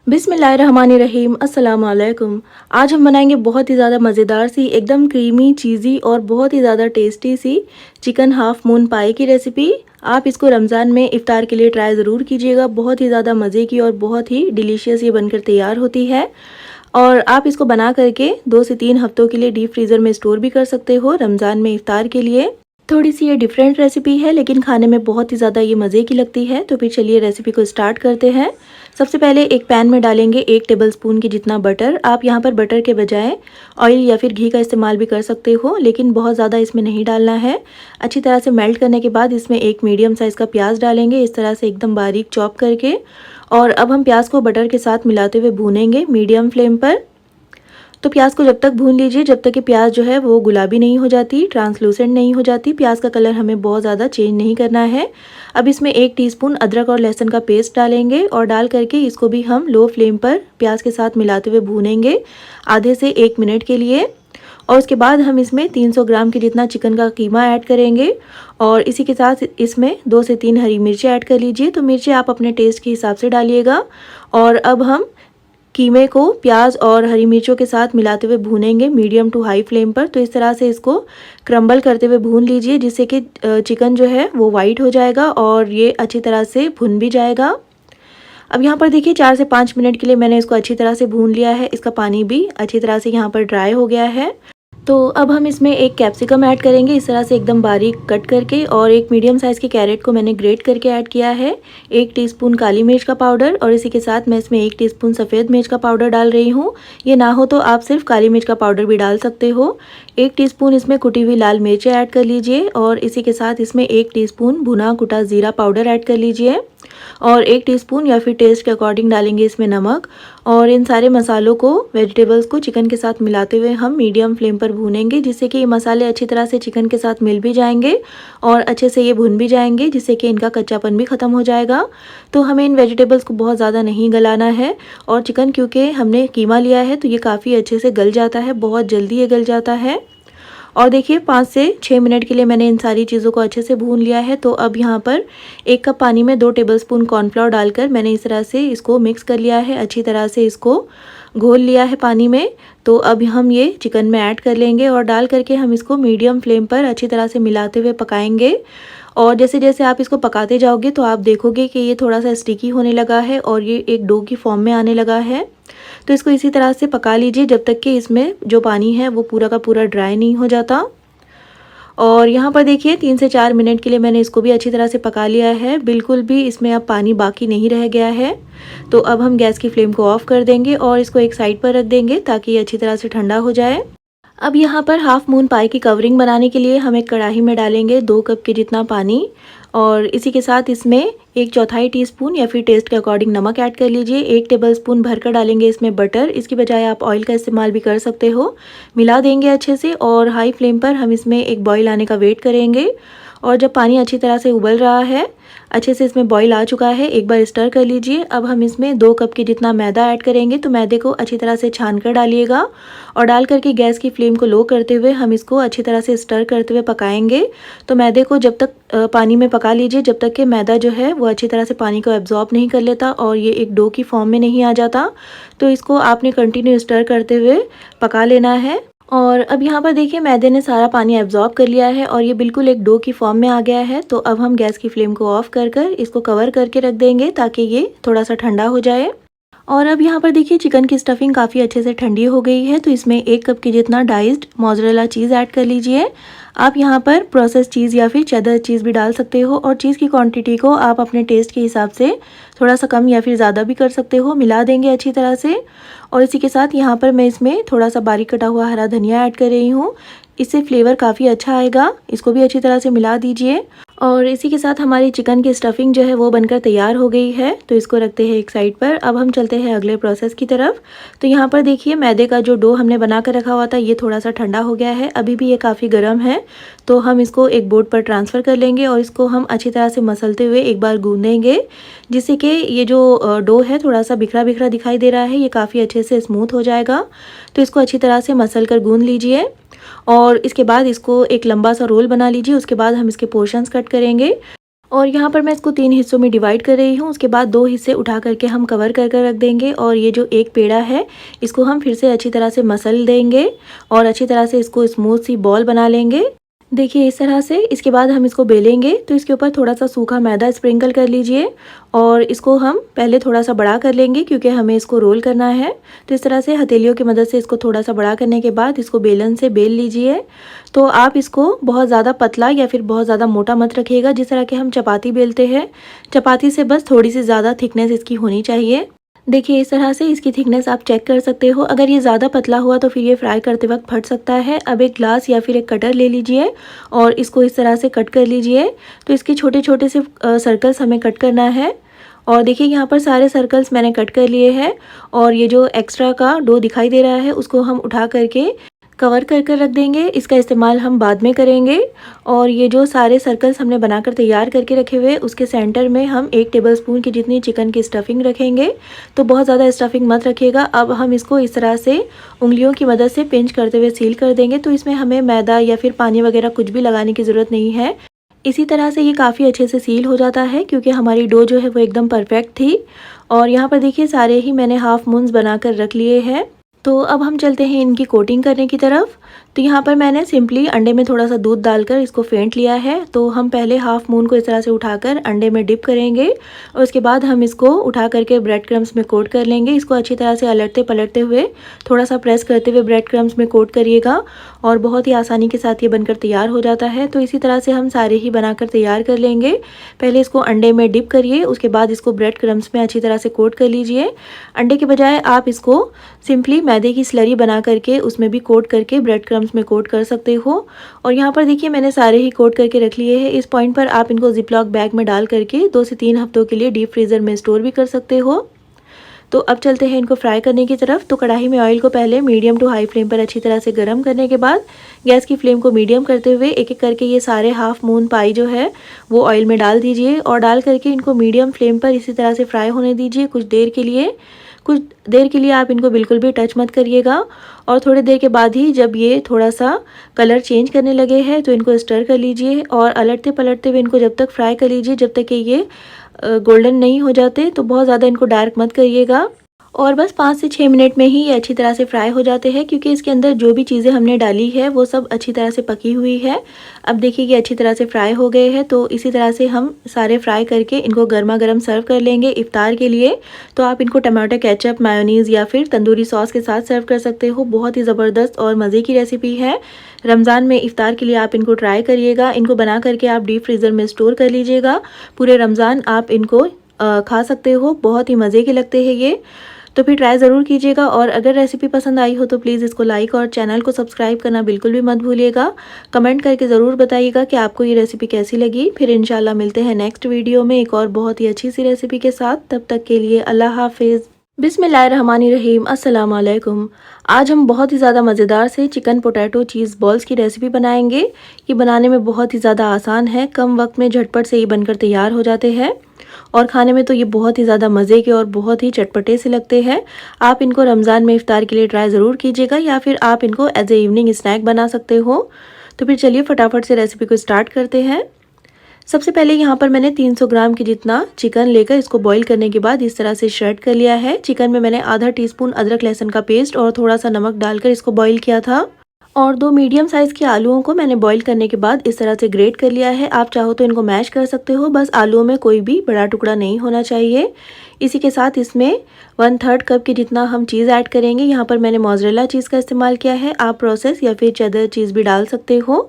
बिस्मिल्लाहिर्रहमानिर्रहीम, अस्सलाम वालेकुम। आज हम बनाएंगे बहुत ही ज़्यादा मज़ेदार सी, एकदम क्रीमी, चीज़ी और बहुत ही ज़्यादा टेस्टी सी चिकन हाफ मून पाई की रेसिपी। आप इसको रमज़ान में इफ़्तार के लिए ट्राई ज़रूर कीजिएगा। बहुत ही ज़्यादा मज़े की और बहुत ही डिलीशियस ये बनकर तैयार होती है और आप इसको बना करके 2 से 3 हफ्तों के लिए डीप फ्रीज़र में स्टोर भी कर सकते हो रमज़ान में इफ़्तार के लिए। थोड़ी सी ये डिफरेंट रेसिपी है लेकिन खाने में बहुत ही ज़्यादा ये मज़े की लगती है। तो फिर चलिए रेसिपी को स्टार्ट करते हैं। सबसे पहले एक पैन में डालेंगे 1 टेबलस्पून की जितना बटर। आप यहाँ पर बटर के बजाय ऑयल या फिर घी का इस्तेमाल भी कर सकते हो, लेकिन बहुत ज़्यादा इसमें नहीं डालना है। अच्छी तरह से मेल्ट करने के बाद इसमें एक मीडियम साइज़ का प्याज डालेंगे, इस तरह से एकदम बारीक चॉप करके। और अब हम प्याज को बटर के साथ मिलाते हुए भूनेंगे मीडियम फ्लेम पर। तो प्याज को जब तक भून लीजिए जब तक कि प्याज जो है वो गुलाबी नहीं हो जाती, ट्रांसलूसेंट नहीं हो जाती। प्याज का कलर हमें बहुत ज़्यादा चेंज नहीं करना है। अब इसमें 1 टीस्पून अदरक और लहसुन का पेस्ट डालेंगे और डाल करके इसको भी हम लो फ्लेम पर प्याज के साथ मिलाते हुए भूनेंगे आधे से 1 मिनट के लिए। और उसके बाद हम इसमें 300 ग्राम के जितना चिकन का कीमा ऐड करेंगे और इसी के साथ इसमें 2 से 3 हरी मिर्ची ऐड कर लीजिए। तो मिर्ची आप अपने टेस्ट के हिसाब से डालिएगा। और अब हम कीमे को प्याज और हरी मिर्चों के साथ मिलाते हुए भूनेंगे मीडियम टू हाई फ्लेम पर। तो इस तरह से इसको क्रम्बल करते हुए भून लीजिए जिससे कि चिकन जो है वो वाइट हो जाएगा और ये अच्छी तरह से भुन भी जाएगा। अब यहाँ पर देखिए 4 से 5 मिनट के लिए मैंने इसको अच्छी तरह से भून लिया है। इसका पानी भी अच्छी तरह से यहाँ पर ड्राई हो गया है। तो अब हम इसमें एक कैप्सिकम ऐड करेंगे इस तरह से एकदम बारीक कट करके, और एक मीडियम साइज़ के कैरेट को मैंने ग्रेट करके ऐड किया है। 1 टीस्पून काली मिर्च का पाउडर और इसी के साथ मैं इसमें 1 टीस्पून सफ़ेद मिर्च का पाउडर डाल रही हूँ। ये ना हो तो आप सिर्फ काली मिर्च का पाउडर भी डाल सकते हो। 1 टीस्पून इसमें कुटी हुई लाल मिर्चें ऐड कर लीजिए और इसी के साथ इसमें 1 टीस्पून भुना कुटा ज़ीरा पाउडर ऐड कर लीजिए और 1 टीस्पून या फिर टेस्ट के अकॉर्डिंग डालेंगे इसमें नमक। और इन सारे मसालों को, वेजिटेबल्स को चिकन के साथ मिलाते हुए हम मीडियम फ्लेम पर भूनेंगे जिससे कि ये मसाले अच्छी तरह से चिकन के साथ मिल भी जाएंगे और अच्छे से ये भुन भी जाएंगे जिससे कि इनका कच्चापन भी ख़त्म हो जाएगा। तो हमें इन वेजिटेबल्स को बहुत ज़्यादा नहीं गलाना है और चिकन क्योंकि हमने कीमा लिया है तो ये काफ़ी अच्छे से गल जाता है, बहुत जल्दी ये गल जाता है। और देखिए 5 से 6 मिनट के लिए मैंने इन सारी चीज़ों को अच्छे से भून लिया है। तो अब यहाँ पर 1 कप पानी में 2 टेबलस्पून कॉर्नफ्लोर डालकर मैंने इस तरह से इसको मिक्स कर लिया है, अच्छी तरह से इसको घोल लिया है पानी में। तो अब हम ये चिकन में ऐड कर लेंगे और डाल करके हम इसको मीडियम फ्लेम पर अच्छी तरह से मिलाते हुए पकाएंगे। और जैसे जैसे आप इसको पकाते जाओगे तो आप देखोगे कि ये थोड़ा सा स्टिकी होने लगा है और ये एक डो की फॉर्म में आने लगा है। तो इसको इसी तरह से पका लीजिए जब तक कि इसमें जो पानी है वो पूरा का पूरा ड्राई नहीं हो जाता। और यहाँ पर देखिए 3 से 4 मिनट के लिए मैंने इसको भी अच्छी तरह से पका लिया है, बिल्कुल भी इसमें अब पानी बाकी नहीं रह गया है। तो अब हम गैस की फ्लेम को ऑफ कर देंगे और इसको एक साइड पर रख देंगे ताकि ये अच्छी तरह से ठंडा हो जाए। अब यहाँ पर हाफ मून पाई की कवरिंग बनाने के लिए हम एक कढ़ाई में डालेंगे 2 कप के जितना पानी और इसी के साथ इसमें 1/4 टीस्पून या फिर टेस्ट के अकॉर्डिंग नमक ऐड कर लीजिए। 1 टेबलस्पून भरकर डालेंगे इसमें बटर, इसकी बजाय आप ऑयल का इस्तेमाल भी कर सकते हो। मिला देंगे अच्छे से और हाई फ्लेम पर हम इसमें एक बॉईल आने का वेट करेंगे। और जब पानी अच्छी तरह से उबल रहा है, अच्छे से इसमें बॉईल आ चुका है, एक बार स्टर कर लीजिए। अब हम इसमें 2 कप के जितना मैदा ऐड करेंगे। तो मैदे को अच्छी तरह से छान कर डालिएगा और डाल करके गैस की फ्लेम को लो करते हुए हम इसको अच्छी तरह से स्टर करते हुए पकाएंगे। तो मैदे को जब तक पानी में पका लीजिए जब तक कि मैदा जो है वो अच्छी तरह से पानी को एब्जॉर्ब नहीं कर लेता और ये एक डो की फॉर्म में नहीं आ जाता। तो इसको आपने कंटिन्यू स्टर करते हुए पका लेना है। और अब यहाँ पर देखिए मैदे ने सारा पानी एब्जॉर्ब कर लिया है और ये बिल्कुल एक डो की फॉर्म में आ गया है। तो अब हम गैस की फ्लेम को ऑफ कर इसको कवर करके रख देंगे ताकि ये थोड़ा सा ठंडा हो जाए। और अब यहाँ पर देखिए चिकन की स्टफिंग काफ़ी अच्छे से ठंडी हो गई है। तो इसमें 1 कप के जितना डाइस्ड मोज़रेला चीज़ ऐड कर लीजिए। आप यहाँ पर प्रोसेस चीज़ या फिर चेडर चीज़ भी डाल सकते हो और चीज़ की क्वांटिटी को आप अपने टेस्ट के हिसाब से थोड़ा सा कम या फिर ज़्यादा भी कर सकते हो। मिला देंगे अच्छी तरह से और इसी के साथ यहाँ पर मैं इसमें थोड़ा सा बारीक कटा हुआ हरा धनिया ऐड कर रही हूँ, इससे फ्लेवर काफ़ी अच्छा आएगा। इसको भी अच्छी तरह से मिला दीजिए और इसी के साथ हमारी चिकन की स्टफिंग जो है वो बनकर तैयार हो गई है। तो इसको रखते हैं एक साइड पर। अब हम चलते हैं अगले प्रोसेस की तरफ। तो यहाँ पर देखिए मैदे का जो डो हमने बना कर रखा हुआ था ये थोड़ा सा ठंडा हो गया है, अभी भी ये काफ़ी गर्म है। तो हम इसको एक बोर्ड पर ट्रांसफ़र कर लेंगे और इसको हम अच्छी तरह से मसलते हुए एक बार गूँधेंगे, जिससे कि ये जो डो है थोड़ा सा बिखरा बिखरा दिखाई दे रहा है, ये काफ़ी अच्छे से स्मूथ हो जाएगा। तो इसको अच्छी तरह से मसल कर गूँध लीजिए और इसके बाद इसको एक लंबा सा रोल बना लीजिए। उसके बाद हम इसके पोर्शंस कट करेंगे और यहाँ पर मैं इसको 3 हिस्सों में डिवाइड कर रही हूँ। उसके बाद 2 हिस्से उठा करके हम कवर कर कर रख देंगे और ये जो एक पेड़ा है इसको हम फिर से अच्छी तरह से मसल देंगे और अच्छी तरह से इसको स्मूथ सी बॉल बना लेंगे। देखिए इस तरह से। इसके बाद हम इसको बेलेंगे तो इसके ऊपर थोड़ा सा सूखा मैदा स्प्रिंकल कर लीजिए और इसको हम पहले थोड़ा सा बड़ा कर लेंगे क्योंकि हमें इसको रोल करना है। तो इस तरह से हथेलियों की मदद से इसको थोड़ा सा बड़ा करने के बाद इसको बेलन से बेल लीजिए। तो आप इसको बहुत ज़्यादा पतला या फिर बहुत ज़्यादा मोटा मत रखिएगा, जिस तरह के हम चपाती बेलते हैं। चपाती से बस थोड़ी सी ज़्यादा थिकनेस इसकी होनी चाहिए। देखिए इस तरह से इसकी थिकनेस आप चेक कर सकते हो। अगर ये ज़्यादा पतला हुआ तो फिर ये फ्राई करते वक्त फट सकता है। अब एक ग्लास या फिर एक कटर ले लीजिए और इसको इस तरह से कट कर लीजिए। तो इसके छोटे छोटे से सर्कल्स हमें कट करना है और देखिए यहाँ पर सारे सर्कल्स मैंने कट कर लिए हैं और ये जो एक्स्ट्रा का डो दिखाई दे रहा है उसको हम उठा करके कवर कर कर रख देंगे। इसका इस्तेमाल हम बाद में करेंगे। और ये जो सारे सर्कल्स हमने बनाकर तैयार करके रखे हुए उसके सेंटर में हम 1 टेबलस्पून की जितनी चिकन की स्टफिंग रखेंगे। तो बहुत ज़्यादा स्टफिंग मत रखिएगा। अब हम इसको इस तरह से उंगलियों की मदद से पिंच करते हुए सील कर देंगे। तो इसमें हमें मैदा या फिर पानी वगैरह कुछ भी लगाने की ज़रूरत नहीं है। इसी तरह से ये काफ़ी अच्छे से सील हो जाता है क्योंकि हमारी डो जो है वो एकदम परफेक्ट थी। और यहाँ पर देखिए सारे ही मैंने हाफ मून्स बनाकर रख लिए हैं। तो अब हम चलते हैं इनकी कोटिंग करने की तरफ। तो यहाँ पर मैंने सिंपली अंडे में थोड़ा सा दूध डालकर इसको फेंट लिया है। तो हम पहले हाफ मून को इस तरह से उठाकर अंडे में डिप करेंगे और उसके बाद हम इसको उठा करके ब्रेड क्रम्स में कोट कर लेंगे। इसको अच्छी तरह से अलटते पलटते हुए थोड़ा सा प्रेस करते हुए ब्रेड क्रम्स में कोट करिएगा और बहुत ही आसानी के साथ ये बनकर तैयार हो जाता है। तो इसी तरह से हम सारे ही बनाकर तैयार कर लेंगे। पहले इसको अंडे में डिप करिए, उसके बाद इसको ब्रेड क्रम्स में अच्छी तरह से कोट कर लीजिए। अंडे के बजाय आप इसको सिंपली मैदे की स्लरी बना करके उसमें भी कोट करके ब्रेड क्रम्स में कोट कर सकते हो। और यहाँ पर देखिए मैंने सारे ही कोट करके रख लिए हैं। इस पॉइंट पर आप इनको जिपलॉक बैग में डाल करके 2 से 3 हफ्तों के लिए डीप फ्रीज़र में स्टोर भी कर सकते हो। तो अब चलते हैं इनको फ्राई करने की तरफ। तो कढ़ाई में ऑयल को पहले मीडियम टू हाई फ्लेम पर अच्छी तरह से गर्म करने के बाद गैस की फ्लेम को मीडियम करते हुए एक एक करके ये सारे हाफ मून पाई जो है वो ऑयल में डाल दीजिए और डाल करके इनको मीडियम फ्लेम पर इसी तरह से फ्राई होने दीजिए कुछ देर के लिए। कुछ देर के लिए आप इनको बिल्कुल भी टच मत करिएगा और थोड़ी देर के बाद ही जब ये थोड़ा सा कलर चेंज करने लगे हैं तो इनको स्टर कर लीजिए और अलटते पलटते हुए इनको जब तक फ्राई कर लीजिए जब तक कि ये गोल्डन नहीं हो जाते। तो बहुत ज़्यादा इनको डार्क मत करिएगा और बस 5 से 6 मिनट में ही ये अच्छी तरह से फ्राई हो जाते हैं क्योंकि इसके अंदर जो भी चीज़ें हमने डाली है वो सब अच्छी तरह से पकी हुई है। अब देखिए ये अच्छी तरह से फ्राई हो गए हैं। तो इसी तरह से हम सारे फ्राई करके इनको गर्मा गर्म सर्व कर लेंगे इफ्तार के लिए। तो आप इनको टमाटो केचप, मायोनीज़ या फिर तंदूरी सॉस के साथ सर्व कर सकते हो। बहुत ही ज़बरदस्त और मज़े की रेसिपी है। रमज़ान में इफ्तार के लिए आप इनको ट्राई करिएगा। इनको बना करके आप डीप फ्रीज़र में स्टोर कर लीजिएगा। पूरे रमज़ान आप इनको खा सकते हो। बहुत ही मज़े के लगते हैं ये। तो फिर ट्राई ज़रूर कीजिएगा और अगर रेसिपी पसंद आई हो तो प्लीज़ इसको लाइक और चैनल को सब्सक्राइब करना बिल्कुल भी मत भूलिएगा। कमेंट करके ज़रूर बताइएगा कि आपको ये रेसिपी कैसी लगी। फिर इंशाल्लाह मिलते हैं नेक्स्ट वीडियो में एक और बहुत ही अच्छी सी रेसिपी के साथ। तब तक के लिए अल्लाह हाफिज़। बिस्मिल्लाहिर्रहमानिर्रहीम, अस्सलाम वालेकुम। आज हम बहुत ही ज़्यादा मज़ेदार से चिकन पोटैटो चीज़ बॉल्स की रेसिपी बनाएंगे। ये बनाने में बहुत ही ज़्यादा आसान है, कम वक्त में झटपट से ये बनकर तैयार हो जाते हैं और खाने में तो ये बहुत ही ज़्यादा मज़े के और बहुत ही चटपटे से लगते हैं। आप इनको रमज़ान में इफ्तार के लिए ट्राई ज़रूर कीजिएगा या फिर आप इनको एज ए इवनिंग स्नैक बना सकते हो। तो फिर चलिए फटाफट से रेसिपी को स्टार्ट करते हैं। सबसे पहले यहाँ पर मैंने 300 ग्राम की जितना चिकन लेकर इसको बॉईल करने के बाद इस तरह से श्रेड कर लिया है। चिकन में मैंने आधा टीस्पून अदरक लहसुन का पेस्ट और थोड़ा सा नमक डालकर इसको बॉईल किया था और 2 मीडियम साइज़ के आलूओं को मैंने बॉईल करने के बाद इस तरह से ग्रेट कर लिया है। आप चाहो तो इनको मैश कर सकते हो, बस आलूओं में कोई भी बड़ा टुकड़ा नहीं होना चाहिए। इसी के साथ इसमें 1/3 कप के जितना हम चीज़ ऐड करेंगे। यहाँ पर मैंने मोज़रेला चीज़ का इस्तेमाल किया है। आप प्रोसेस या फिर चेडर चीज़ भी डाल सकते हो।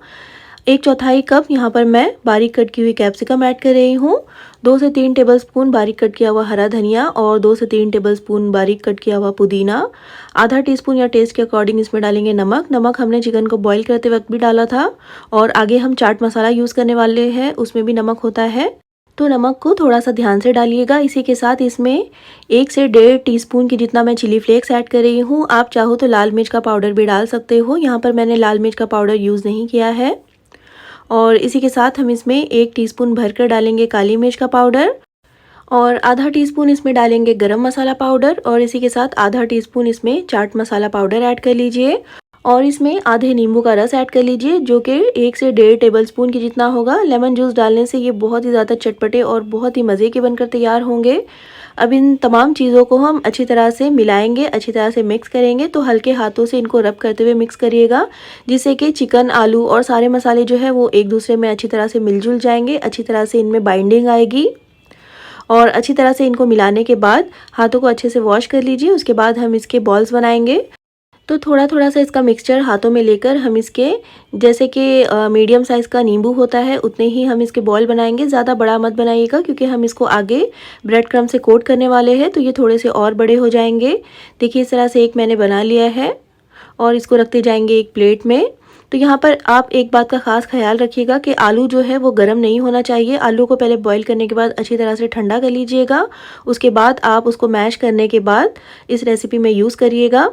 1/4 कप यहाँ पर मैं बारीक कट की हुई कैप्सिकम ऐड कर रही हूँ। 2 से 3 टेबलस्पून बारीक कट किया हुआ हरा धनिया और 2 से 3 टेबलस्पून बारीक कट किया हुआ पुदीना। आधा टीस्पून या टेस्ट के अकॉर्डिंग इसमें डालेंगे नमक। नमक हमने चिकन को बॉईल करते वक्त भी डाला था और आगे हम चाट मसाला यूज़ करने वाले हैं, उसमें भी नमक होता है, तो नमक को थोड़ा सा ध्यान से डालिएगा। इसी के साथ इसमें 1 से 1.5 टीस्पून की जितना मैं चिली फ्लेक्स ऐड कर रही हूँ। आप चाहो तो लाल मिर्च का पाउडर भी डाल सकते हो। यहाँ पर मैंने लाल मिर्च का पाउडर यूज़ नहीं किया है। और इसी के साथ हम इसमें 1 टीस्पून भरकर डालेंगे काली मिर्च का पाउडर और आधा टीस्पून इसमें डालेंगे गरम मसाला पाउडर और इसी के साथ आधा टीस्पून इसमें चाट मसाला पाउडर ऐड कर लीजिए और इसमें आधे नींबू का रस ऐड कर लीजिए, जो कि 1 से 1.5 टेबलस्पून की जितना होगा। लेमन जूस डालने से ये बहुत ही ज़्यादा चटपटे और बहुत ही मज़े के बनकर तैयार होंगे। अब इन तमाम चीज़ों को हम अच्छी तरह से मिलाएंगे, अच्छी तरह से मिक्स करेंगे। तो हल्के हाथों से इनको रब करते हुए मिक्स करिएगा, जिससे कि चिकन, आलू और सारे मसाले जो है वो एक दूसरे में अच्छी तरह से मिलजुल जाएंगे, अच्छी तरह से इनमें बाइंडिंग आएगी। और अच्छी तरह से इनको मिलाने के बाद हाथों को अच्छे से वॉश कर लीजिए। उसके बाद हम इसके बॉल्स बनाएंगे। तो थोड़ा थोड़ा सा इसका मिक्सचर हाथों में लेकर हम इसके, जैसे कि मीडियम साइज़ का नींबू होता है उतने ही हम इसके बॉल बनाएंगे। ज़्यादा बड़ा मत बनाइएगा, क्योंकि हम इसको आगे ब्रेड क्रम्ब से कोट करने वाले हैं, तो ये थोड़े से और बड़े हो जाएंगे। देखिए इस तरह से एक मैंने बना लिया है और इसको रखते जाएंगे एक प्लेट में। तो यहाँ पर आप एक बात का ख़ास ख्याल रखिएगा कि आलू जो है वो गर्म नहीं होना चाहिए। आलू को पहले बॉईल करने के बाद अच्छी तरह से ठंडा कर लीजिएगा। उसके बाद आप उसको मैश करने के बाद इस रेसिपी में यूज़ करिएगा।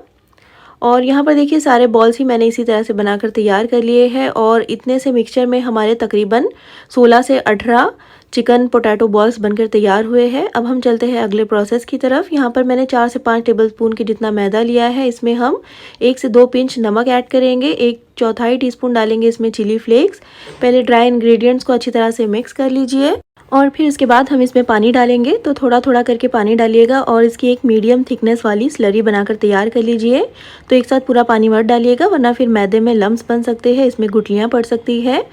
और यहाँ पर देखिए सारे बॉल्स ही मैंने इसी तरह से बनाकर तैयार कर लिए हैं और इतने से मिक्सचर में हमारे तकरीबन 16 से 18 चिकन पोटैटो बॉल्स बनकर तैयार हुए हैं। अब हम चलते हैं अगले प्रोसेस की तरफ। यहाँ पर मैंने 4 से 5 टेबलस्पून की जितना मैदा लिया है। इसमें हम 1 से 2 पिंच नमक ऐड करेंगे। 1/4 टीस्पून डालेंगे इसमें चिली फ्लेक्स। पहले ड्राई इंग्रेडिएंट्स को अच्छी तरह से मिक्स कर लीजिए और फिर इसके बाद हम इसमें पानी डालेंगे। तो थोड़ा थोड़ा करके पानी डालिएगा और इसकी एक मीडियम थिकनेस वाली स्लरी बनाकर तैयार कर लीजिए। तो एक साथ पूरा पानी मत डालिएगा, वरना फिर मैदे में लम्स बन सकते हैं, इसमें गुठलियाँ पड़ सकती है।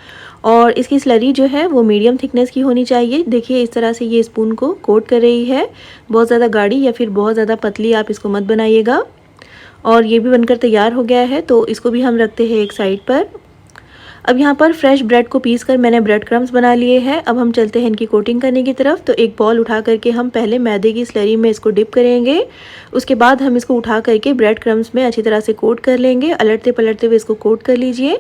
और इसकी स्लरी जो है वो मीडियम थिकनेस की होनी चाहिए। देखिए इस तरह से ये स्पून को कोट कर रही है। बहुत ज़्यादा गाढ़ी या फिर बहुत ज़्यादा पतली आप इसको मत बनाइएगा। और ये भी बनकर तैयार हो गया है, तो इसको भी हम रखते हैं एक साइड पर। अब यहाँ पर फ्रेश ब्रेड को पीस कर मैंने ब्रेड क्रम्स बना लिए हैं। अब हम चलते हैं इनकी कोटिंग करने की तरफ। तो एक बॉल उठा करके हम पहले मैदे की स्लरी में इसको डिप करेंगे। उसके बाद हम इसको उठा करके ब्रेड क्रम्स में अच्छी तरह से कोट कर लेंगे। अलटते पलटते हुए इसको कोट कर लीजिए।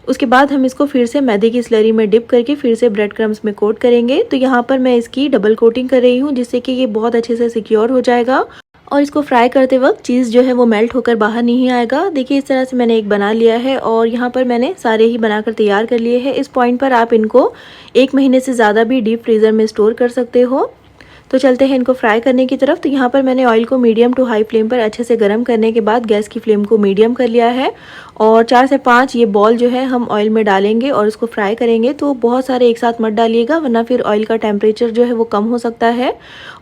उसके बाद हम इसको फिर से मैदे की स्लरी में डिप करके फिर से ब्रेड क्रम्स में कोट करेंगे। तो यहाँ पर मैं इसकी डबल कोटिंग कर रही हूँ, जिससे कि ये बहुत अच्छे से सिक्योर हो जाएगा और इसको फ्राई करते वक्त चीज़ जो है वो मेल्ट होकर बाहर नहीं आएगा। देखिए इस तरह से मैंने एक बना लिया है और यहाँ पर मैंने सारे ही बनाकर तैयार कर लिए हैं। इस पॉइंट पर आप इनको 1 महीने से ज़्यादा भी डीप फ्रीज़र में स्टोर कर सकते हो। तो चलते हैं इनको फ्राई करने की तरफ। तो यहाँ पर मैंने ऑयल को मीडियम टू हाई फ्लेम पर अच्छे से गर्म करने के बाद गैस की फ्लेम को मीडियम कर लिया है और 4 से 5 ये बॉल जो है हम ऑयल में डालेंगे और इसको फ्राई करेंगे। तो बहुत सारे एक साथ मत डालिएगा, वरना फिर ऑयल का टेम्परेचर जो है वो कम हो सकता है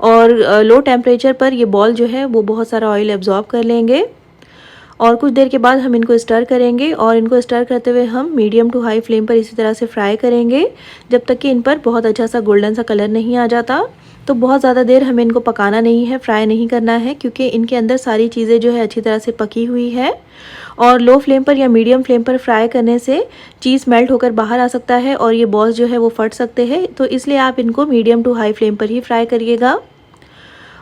और लो टेम्परेचर पर ये बॉल जो है वो बहुत सारा ऑयल एब्जॉर्ब कर लेंगे। और कुछ देर के बाद हम इनको स्टर करेंगे और इनको स्टर करते हुए हम मीडियम टू हाई फ्लेम पर इसी तरह से फ्राई करेंगे, जब तक कि इन पर बहुत अच्छा सा गोल्डन सा कलर नहीं आ जाता। तो बहुत ज़्यादा देर हमें इनको पकाना नहीं है, फ्राई नहीं करना है, क्योंकि इनके अंदर सारी चीज़ें जो है अच्छी तरह से पकी हुई है। और लो फ्लेम पर या मीडियम फ्लेम पर फ्राई करने से चीज़ मेल्ट होकर बाहर आ सकता है और ये बॉल्स जो है वो फट सकते हैं। तो इसलिए आप इनको मीडियम टू हाई फ्लेम पर ही फ्राई करिएगा।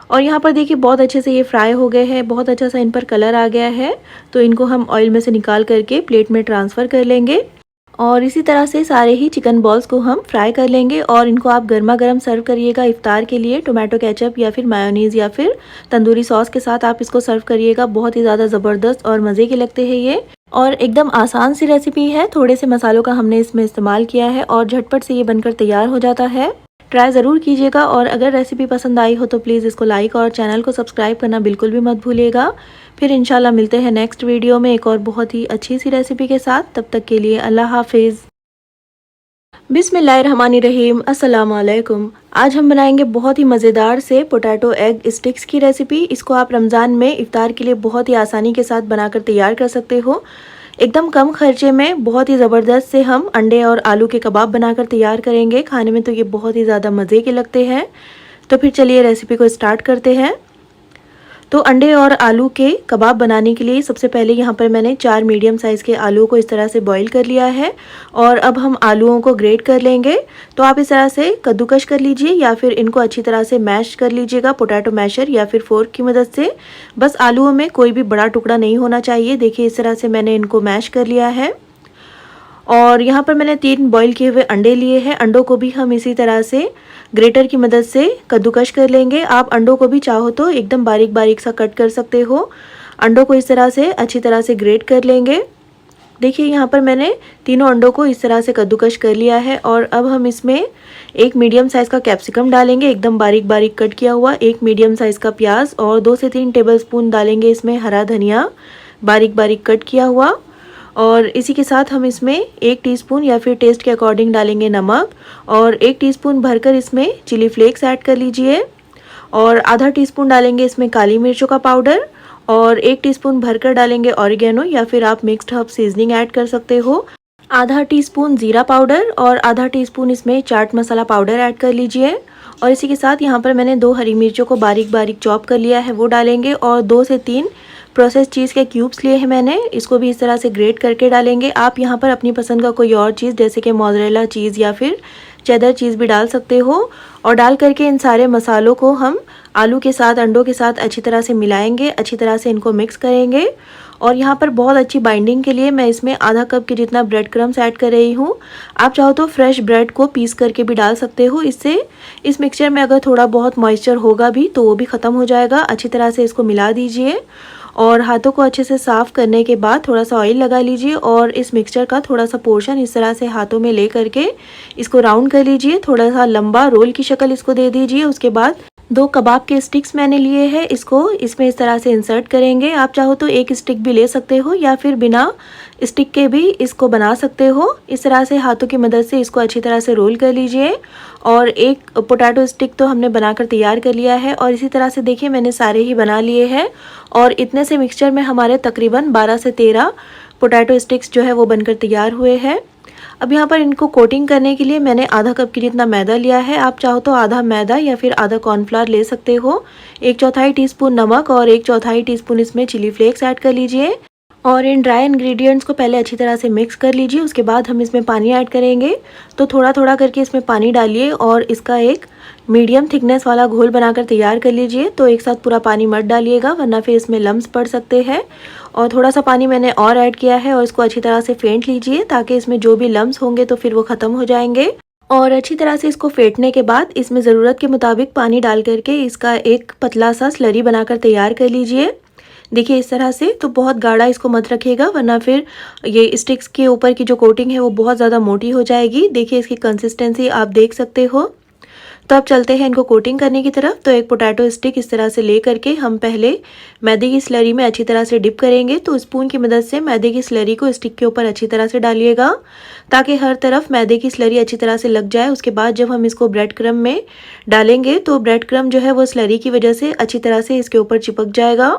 और यहाँ पर देखिए बहुत अच्छे से ये फ्राई हो गए हैं, बहुत अच्छा सा इन पर कलर आ गया है। तो इनको हम ऑयल में से निकाल करके प्लेट में ट्रांसफ़र कर लेंगे और इसी तरह से सारे ही चिकन बॉल्स को हम फ्राई कर लेंगे और इनको आप गर्मा गर्म सर्व करिएगा इफ्तार के लिए। टोमेटो केचप या फिर मायोनीज़ या फिर तंदूरी सॉस के साथ आप इसको सर्व करिएगा। बहुत ही ज़्यादा ज़बरदस्त और मज़े के लगते हैं ये, और एकदम आसान सी रेसिपी है। थोड़े से मसालों का हमने इसमें इस्तेमाल किया है और झटपट से ये बनकर तैयार हो जाता है। ट्राई ज़रूर कीजिएगा और अगर रेसिपी पसंद आई हो तो प्लीज़ इसको लाइक और चैनल को सब्सक्राइब करना बिल्कुल भी मत भूलिएगा। फिर इंशाल्लाह मिलते हैं नेक्स्ट वीडियो में एक और बहुत ही अच्छी सी रेसिपी के साथ। तब तक के लिए अल्लाह हाफिज़। बिस्मिल्लाहिर्रहमानिर्रहीम, अस्सलाम वालेकुम। आज हम बनाएंगे बहुत ही मज़ेदार से पोटैटो एग स्टिक्स की रेसिपी। इसको आप रमज़ान में इफ्तार के लिए बहुत ही आसानी के साथ बनाकर तैयार कर सकते हो। एकदम कम खर्चे में बहुत ही ज़बरदस्त से हम अंडे और आलू के कबाब बनाकर तैयार करेंगे। खाने में तो ये बहुत ही ज़्यादा मज़े के लगते हैं। तो फिर चलिए रेसिपी को स्टार्ट करते हैं। तो अंडे और आलू के कबाब बनाने के लिए सबसे पहले यहाँ पर मैंने 4 मीडियम साइज़ के आलू को इस तरह से बॉईल कर लिया है और अब हम आलूओं को ग्रेट कर लेंगे। तो आप इस तरह से कद्दूकश कर लीजिए या फिर इनको अच्छी तरह से मैश कर लीजिएगा पोटैटो मैशर या फिर फोर्क की मदद से। बस आलूओं में कोई भी बड़ा टुकड़ा नहीं होना चाहिए। देखिए इस तरह से मैंने इनको मैश कर लिया है। और यहाँ पर मैंने 3 बॉईल किए हुए अंडे लिए हैं। अंडों को भी हम इसी तरह से ग्रेटर की मदद से कद्दूकश कर लेंगे। आप अंडों को भी चाहो तो एकदम बारीक बारीक सा कट कर सकते हो। अंडों को इस तरह से अच्छी तरह से ग्रेट कर लेंगे। देखिए यहाँ पर मैंने तीनों अंडों को इस तरह से कद्दूकश कर लिया है और अब हम इसमें एक मीडियम साइज़ का कैप्सिकम डालेंगे एकदम बारीक बारीक कट किया हुआ, एक मीडियम साइज़ का प्याज और 2 से 3 टेबलस्पून डालेंगे इसमें हरा धनिया बारीक बारीक कट किया हुआ। और इसी के साथ हम इसमें 1 टीस्पून या फिर टेस्ट के अकॉर्डिंग डालेंगे नमक और 1 टीस्पून भरकर इसमें चिली फ्लेक्स ऐड कर लीजिए और आधा टीस्पून डालेंगे इसमें काली मिर्चों का पाउडर और 1 टीस्पून भरकर डालेंगे ऑरिगेनो या फिर आप मिक्स्ड हर्ब सीजनिंग ऐड कर सकते हो। आधा टीस्पून जीरा पाउडर और आधा टीस्पून इसमें चाट मसाला पाउडर ऐड कर लीजिए और इसी के साथ यहाँ पर मैंने 2 हरी मिर्चों को बारीक बारीक चॉप कर लिया है, वो डालेंगे और 2 से 3 प्रोसेस चीज़ के क्यूब्स लिए हैं मैंने, इसको भी इस तरह से ग्रेट करके डालेंगे। आप यहाँ पर अपनी पसंद का कोई और चीज़ जैसे कि मोज़रेला चीज़ या फिर चेदर चीज़ भी डाल सकते हो और डाल करके इन सारे मसालों को हम आलू के साथ अंडों के साथ अच्छी तरह से मिलाएंगे, अच्छी तरह से इनको मिक्स करेंगे। और यहाँ पर बहुत अच्छी बाइंडिंग के लिए मैं इसमें आधा कप के जितना ब्रेड क्रम्स ऐड कर रही हूँ। आप चाहो तो फ्रेश ब्रेड को पीस करके भी डाल सकते हो, इससे इस मिक्सचर में अगर थोड़ा बहुत मॉइस्चर होगा भी तो वो भी ख़त्म हो जाएगा। अच्छी तरह से इसको मिला दीजिए और हाथों को अच्छे से साफ़ करने के बाद थोड़ा सा ऑयल लगा लीजिए और इस मिक्सचर का थोड़ा सा पोर्शन इस तरह से हाथों में ले करके इसको राउंड कर लीजिए, थोड़ा सा लंबा रोल की शक्ल इसको दे दीजिए। उसके बाद 2 कबाब के स्टिक्स मैंने लिए हैं, इसको इसमें इस तरह से इंसर्ट करेंगे। आप चाहो तो 1 स्टिक भी ले सकते हो या फिर बिना स्टिक के भी इसको बना सकते हो। इस तरह से हाथों की मदद से इसको अच्छी तरह से रोल कर लीजिए और एक पोटैटो स्टिक तो हमने बनाकर तैयार कर लिया है और इसी तरह से देखिए मैंने सारे ही बना लिए हैं और इतने से मिक्सचर में हमारे तकरीबन 12 से 13 पोटैटो स्टिक्स जो है वो बनकर तैयार हुए हैं। अब यहाँ पर इनको कोटिंग करने के लिए मैंने आधा कप की जितना मैदा लिया है। आप चाहो तो आधा मैदा या फिर आधा कॉर्नफ्लावर ले सकते हो। 1/4 टीस्पून नमक और 1/4 टीस्पून इसमें चिली फ्लेक्स ऐड कर लीजिए और इन ड्राई इंग्रेडिएंट्स को पहले अच्छी तरह से मिक्स कर लीजिए। उसके बाद हम इसमें पानी ऐड करेंगे, तो थोड़ा थोड़ा करके इसमें पानी डालिए और इसका एक मीडियम थिकनेस वाला घोल बनाकर तैयार कर लीजिए। तो एक साथ पूरा पानी मत डालिएगा वरना फिर इसमें लम्स पड़ सकते हैं। और थोड़ा सा पानी मैंने और ऐड किया है और इसको अच्छी तरह से फेंट लीजिए ताकि इसमें जो भी लम्स होंगे तो फिर वो ख़त्म हो जाएंगे। और अच्छी तरह से इसको फेंटने के बाद इसमें ज़रूरत के मुताबिक पानी डाल करके इसका एक पतला सा स्लरी बनाकर तैयार कर लीजिए। देखिए इस तरह से, तो बहुत गाढ़ा इसको मत रखिएगा वरना फिर ये स्टिक्स के ऊपर की जो कोटिंग है वो बहुत ज़्यादा मोटी हो जाएगी। देखिए इसकी कंसिस्टेंसी आप देख सकते हो। तो अब चलते हैं इनको कोटिंग करने की तरफ। तो एक पोटैटो स्टिक इस तरह से ले करके हम पहले मैदे की स्लरी में अच्छी तरह से डिप करेंगे। तो स्पून की मदद से मैदे की स्लरी को स्टिक के ऊपर अच्छी तरह से डालिएगा ताकि हर तरफ मैदे की स्लरी अच्छी तरह से लग जाए। उसके बाद जब हम इसको ब्रेड क्रम में डालेंगे तो ब्रेड क्रम जो है वो स्लरी की वजह से अच्छी तरह से इसके ऊपर चिपक जाएगा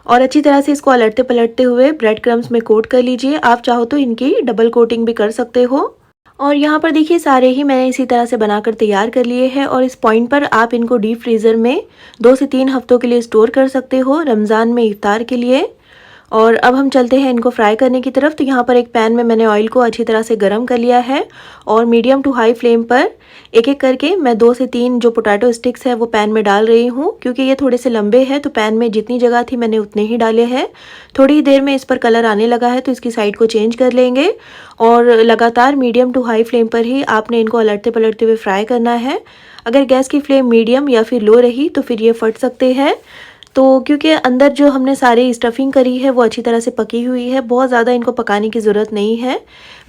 और अच्छी तरह से इसको अलटते पलटते हुए ब्रेड क्रम्स में कोट कर लीजिए। आप चाहो तो इनकी डबल कोटिंग भी कर सकते हो। और यहाँ पर देखिए सारे ही मैंने इसी तरह से बनाकर तैयार कर लिए हैं और इस पॉइंट पर आप इनको डीप फ्रीज़र में 2 से 3 हफ्तों के लिए स्टोर कर सकते हो रमज़ान में इफ्तार के लिए। और अब हम चलते हैं इनको फ्राई करने की तरफ। तो यहाँ पर एक पैन में मैंने ऑयल को अच्छी तरह से गर्म कर लिया है और मीडियम टू हाई फ्लेम पर एक एक करके मैं 2 से 3 जो पोटैटो स्टिक्स है वो पैन में डाल रही हूँ। क्योंकि ये थोड़े से लंबे हैं तो पैन में जितनी जगह थी मैंने उतने ही डाले हैं। थोड़ी ही देर में इस पर कलर आने लगा है तो इसकी साइड को चेंज कर लेंगे और लगातार मीडियम टू हाई फ्लेम पर ही आपने इनको अलटते पलटते हुए फ्राई करना है। अगर गैस की फ्लेम मीडियम या फिर लो रही तो फिर ये फट सकते हैं। तो क्योंकि अंदर जो हमने सारी स्टफिंग करी है वो अच्छी तरह से पकी हुई है, बहुत ज़्यादा इनको पकाने की ज़रूरत नहीं है।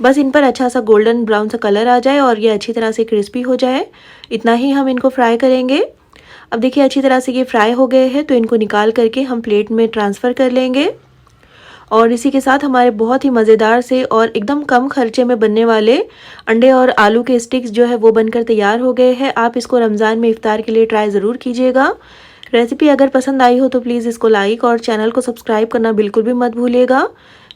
बस इन पर अच्छा सा गोल्डन ब्राउन सा कलर आ जाए और ये अच्छी तरह से क्रिस्पी हो जाए, इतना ही हम इनको फ्राई करेंगे। अब देखिए अच्छी तरह से ये फ्राई हो गए हैं तो इनको निकाल करके हम प्लेट में ट्रांसफ़र कर लेंगे। और इसी के साथ हमारे बहुत ही मज़ेदार से और एकदम कम खर्चे में बनने वाले अंडे और आलू के स्टिक्स जो है वो बनकर तैयार हो गए हैं। आप इसको रमज़ान में इफ्तार के लिए ट्राई ज़रूर कीजिएगा। रेसिपी अगर पसंद आई हो तो प्लीज़ इसको लाइक और चैनल को सब्सक्राइब करना बिल्कुल भी मत भूलिएगा।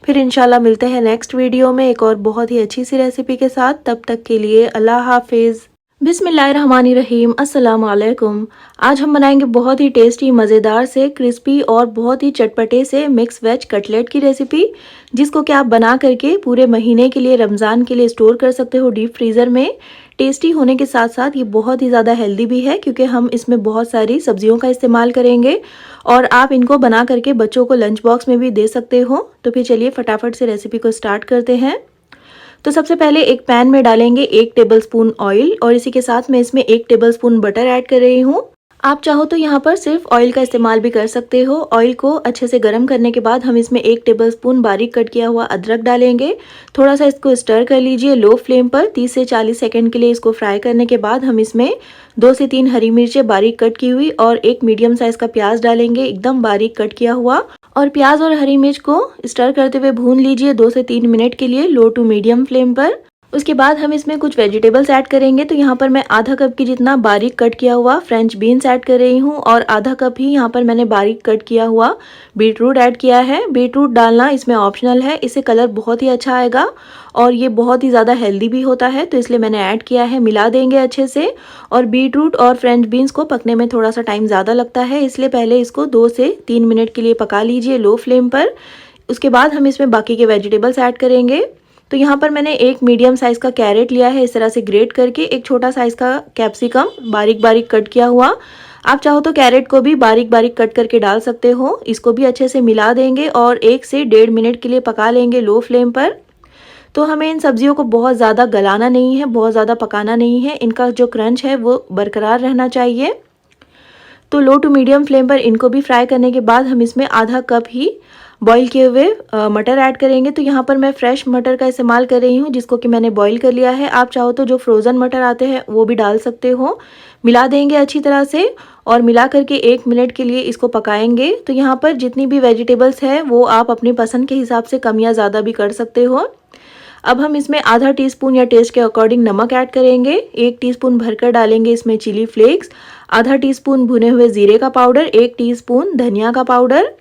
फिर इंशाल्लाह मिलते हैं नेक्स्ट वीडियो में एक और बहुत ही अच्छी सी रेसिपी के साथ। तब तक के लिए अल्लाह हाफिज़। बिस्मिल्लाहिर्रहमानिर्रहीम अस्सलाम वालेकुम। आज हम बनाएंगे बहुत ही टेस्टी मज़ेदार से क्रिस्पी और बहुत ही चटपटे से मिक्स वेज कटलेट की रेसिपी, जिसको कि आप बना करके पूरे महीने के लिए रमज़ान के लिए स्टोर कर सकते हो डीप फ्रीज़र में। टेस्टी होने के साथ साथ ये बहुत ही ज़्यादा हेल्दी भी है, क्योंकि हम इसमें बहुत सारी सब्जियों का इस्तेमाल करेंगे और आप इनको बना करके बच्चों को लंच बॉक्स में भी दे सकते हो। तो फिर चलिए फटाफट से रेसिपी को स्टार्ट करते हैं। तो सबसे पहले एक पैन में डालेंगे 1 टेबलस्पून ऑयल और इसी के साथ मैं इसमें 1 टेबलस्पून बटर ऐड कर रही हूँ। आप चाहो तो यहाँ पर सिर्फ ऑयल का इस्तेमाल भी कर सकते हो। ऑयल को अच्छे से गर्म करने के बाद हम इसमें 1 टेबलस्पून बारीक कट किया हुआ अदरक डालेंगे। थोड़ा सा इसको स्टर कर लीजिए लो फ्लेम पर। 30 से 40 सेकंड के लिए इसको फ्राई करने के बाद हम इसमें 2 से 3 हरी मिर्चें बारीक कट की हुई और एक मीडियम साइज का प्याज डालेंगे, एकदम बारीक कट किया हुआ। और प्याज और हरी मिर्च को स्टर करते हुए भून लीजिए 2 से 3 मिनट के लिए लो टू मीडियम फ्लेम पर। उसके बाद हम इसमें कुछ वेजिटेबल्स ऐड करेंगे। तो यहाँ पर मैं आधा कप की जितना बारीक कट किया हुआ फ्रेंच बीन्स ऐड कर रही हूँ और आधा कप ही यहाँ पर मैंने बारीक कट किया हुआ बीटरूट ऐड किया है। बीटरूट डालना इसमें ऑप्शनल है, इससे कलर बहुत ही अच्छा आएगा और ये बहुत ही ज़्यादा हेल्दी भी होता है, तो इसलिए मैंने ऐड किया है। मिला देंगे अच्छे से। और बीटरूट और फ्रेंच बीन्स को पकने में थोड़ा सा टाइम ज़्यादा लगता है, इसलिए पहले इसको 2 से 3 मिनट के लिए पका लीजिए लो फ्लेम पर। उसके बाद हम इसमें बाकी के वेजिटेबल्स ऐड करेंगे। तो यहाँ पर मैंने एक मीडियम साइज का कैरेट लिया है, इस तरह से ग्रेट करके। एक छोटा साइज का कैप्सिकम बारीक बारीक कट किया हुआ। आप चाहो तो कैरेट को भी बारीक बारीक कट करके डाल सकते हो। इसको भी अच्छे से मिला देंगे और 1 से 1.5 मिनट के लिए पका लेंगे लो फ्लेम पर। तो हमें इन सब्जियों को बहुत ज़्यादा गलाना नहीं है, बहुत ज़्यादा पकाना नहीं है। इनका जो क्रंच है वो बरकरार रहना चाहिए। तो लो टू मीडियम फ्लेम पर इनको भी फ्राई करने के बाद हम इसमें आधा कप ही बॉईल किए हुए मटर ऐड करेंगे। तो यहाँ पर मैं फ्रेश मटर का इस्तेमाल कर रही हूँ, जिसको कि मैंने बॉईल कर लिया है। आप चाहो तो जो फ्रोज़न मटर आते हैं वो भी डाल सकते हो। मिला देंगे अच्छी तरह से और मिला करके 1 मिनट के लिए इसको पकाएंगे। तो यहाँ पर जितनी भी वेजिटेबल्स है वो आप अपनी पसंद के हिसाब से कम या ज़्यादा भी कर सकते हो। अब हम इसमें आधा टीस्पून या टेस्ट के अकॉर्डिंग नमक ऐड करेंगे। 1 टीस्पून भरकर डालेंगे इसमें चिली फ्लेक्स, आधा टीस्पून भुने हुए जीरे का पाउडर, 1 टीस्पून धनिया का पाउडर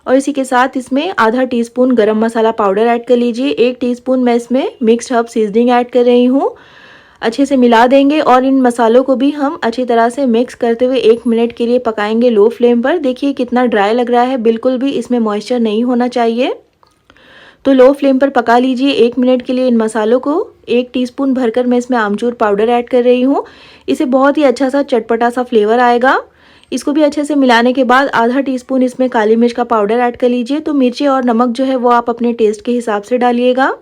और इसी के साथ इसमें आधा टीस्पून गरम मसाला पाउडर ऐड कर लीजिए। 1 टीस्पून मैं इसमें मिक्स्ड हर्ब सीजनिंग ऐड कर रही हूँ। अच्छे से मिला देंगे और इन मसालों को भी हम अच्छी तरह से मिक्स करते हुए 1 मिनट के लिए पकाएंगे लो फ्लेम पर। देखिए कितना ड्राई लग रहा है, बिल्कुल भी इसमें मॉइस्चर नहीं होना चाहिए। तो लो फ्लेम पर पका लीजिए 1 मिनट के लिए इन मसालों को। 1 टीस्पून भरकर मैं इसमें आमचूर पाउडर ऐड कर रही हूँ, इसे बहुत ही अच्छा सा चटपटा सा फ्लेवर आएगा। इसको भी अच्छे से मिलाने के बाद आधा टीस्पून इसमें काली मिर्च का पाउडर ऐड कर लीजिए। तो मिर्ची और नमक जो है वो आप अपने टेस्ट के हिसाब से डालिएगा।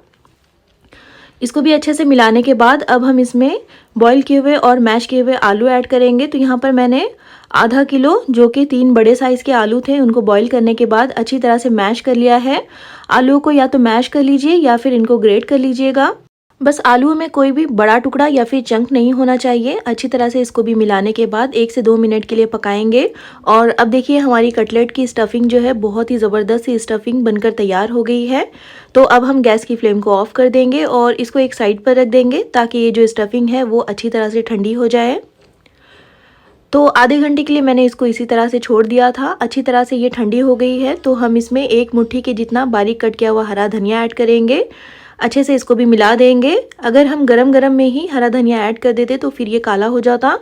इसको भी अच्छे से मिलाने के बाद अब हम इसमें बॉईल किए हुए और मैश किए हुए आलू ऐड करेंगे। तो यहाँ पर मैंने आधा किलो जो कि 3 बड़े साइज़ के आलू थे उनको बॉईल करने के बाद अच्छी तरह से मैश कर लिया है। आलू को या तो मैश कर लीजिए या फिर इनको ग्रेट कर लीजिएगा। बस आलू में कोई भी बड़ा टुकड़ा या फिर चंक नहीं होना चाहिए। अच्छी तरह से इसको भी मिलाने के बाद 1 से 2 मिनट के लिए पकाएंगे। और अब देखिए हमारी कटलेट की स्टफिंग जो है बहुत ही ज़बरदस्त सी स्टफिंग बनकर तैयार हो गई है। तो अब हम गैस की फ्लेम को ऑफ कर देंगे और इसको एक साइड पर रख देंगे ताकि ये जो स्टफिंग है वो अच्छी तरह से ठंडी हो जाए। तो आधे घंटे के लिए मैंने इसको इसी तरह से छोड़ दिया था। अच्छी तरह से ये ठंडी हो गई है। तो हम इसमें 1 मुट्ठी के जितना बारीक कट किया हुआ हरा धनिया ऐड करेंगे। अच्छे से इसको भी मिला देंगे। अगर हम गरम गरम में ही हरा धनिया ऐड कर देते तो फिर ये काला हो जाता।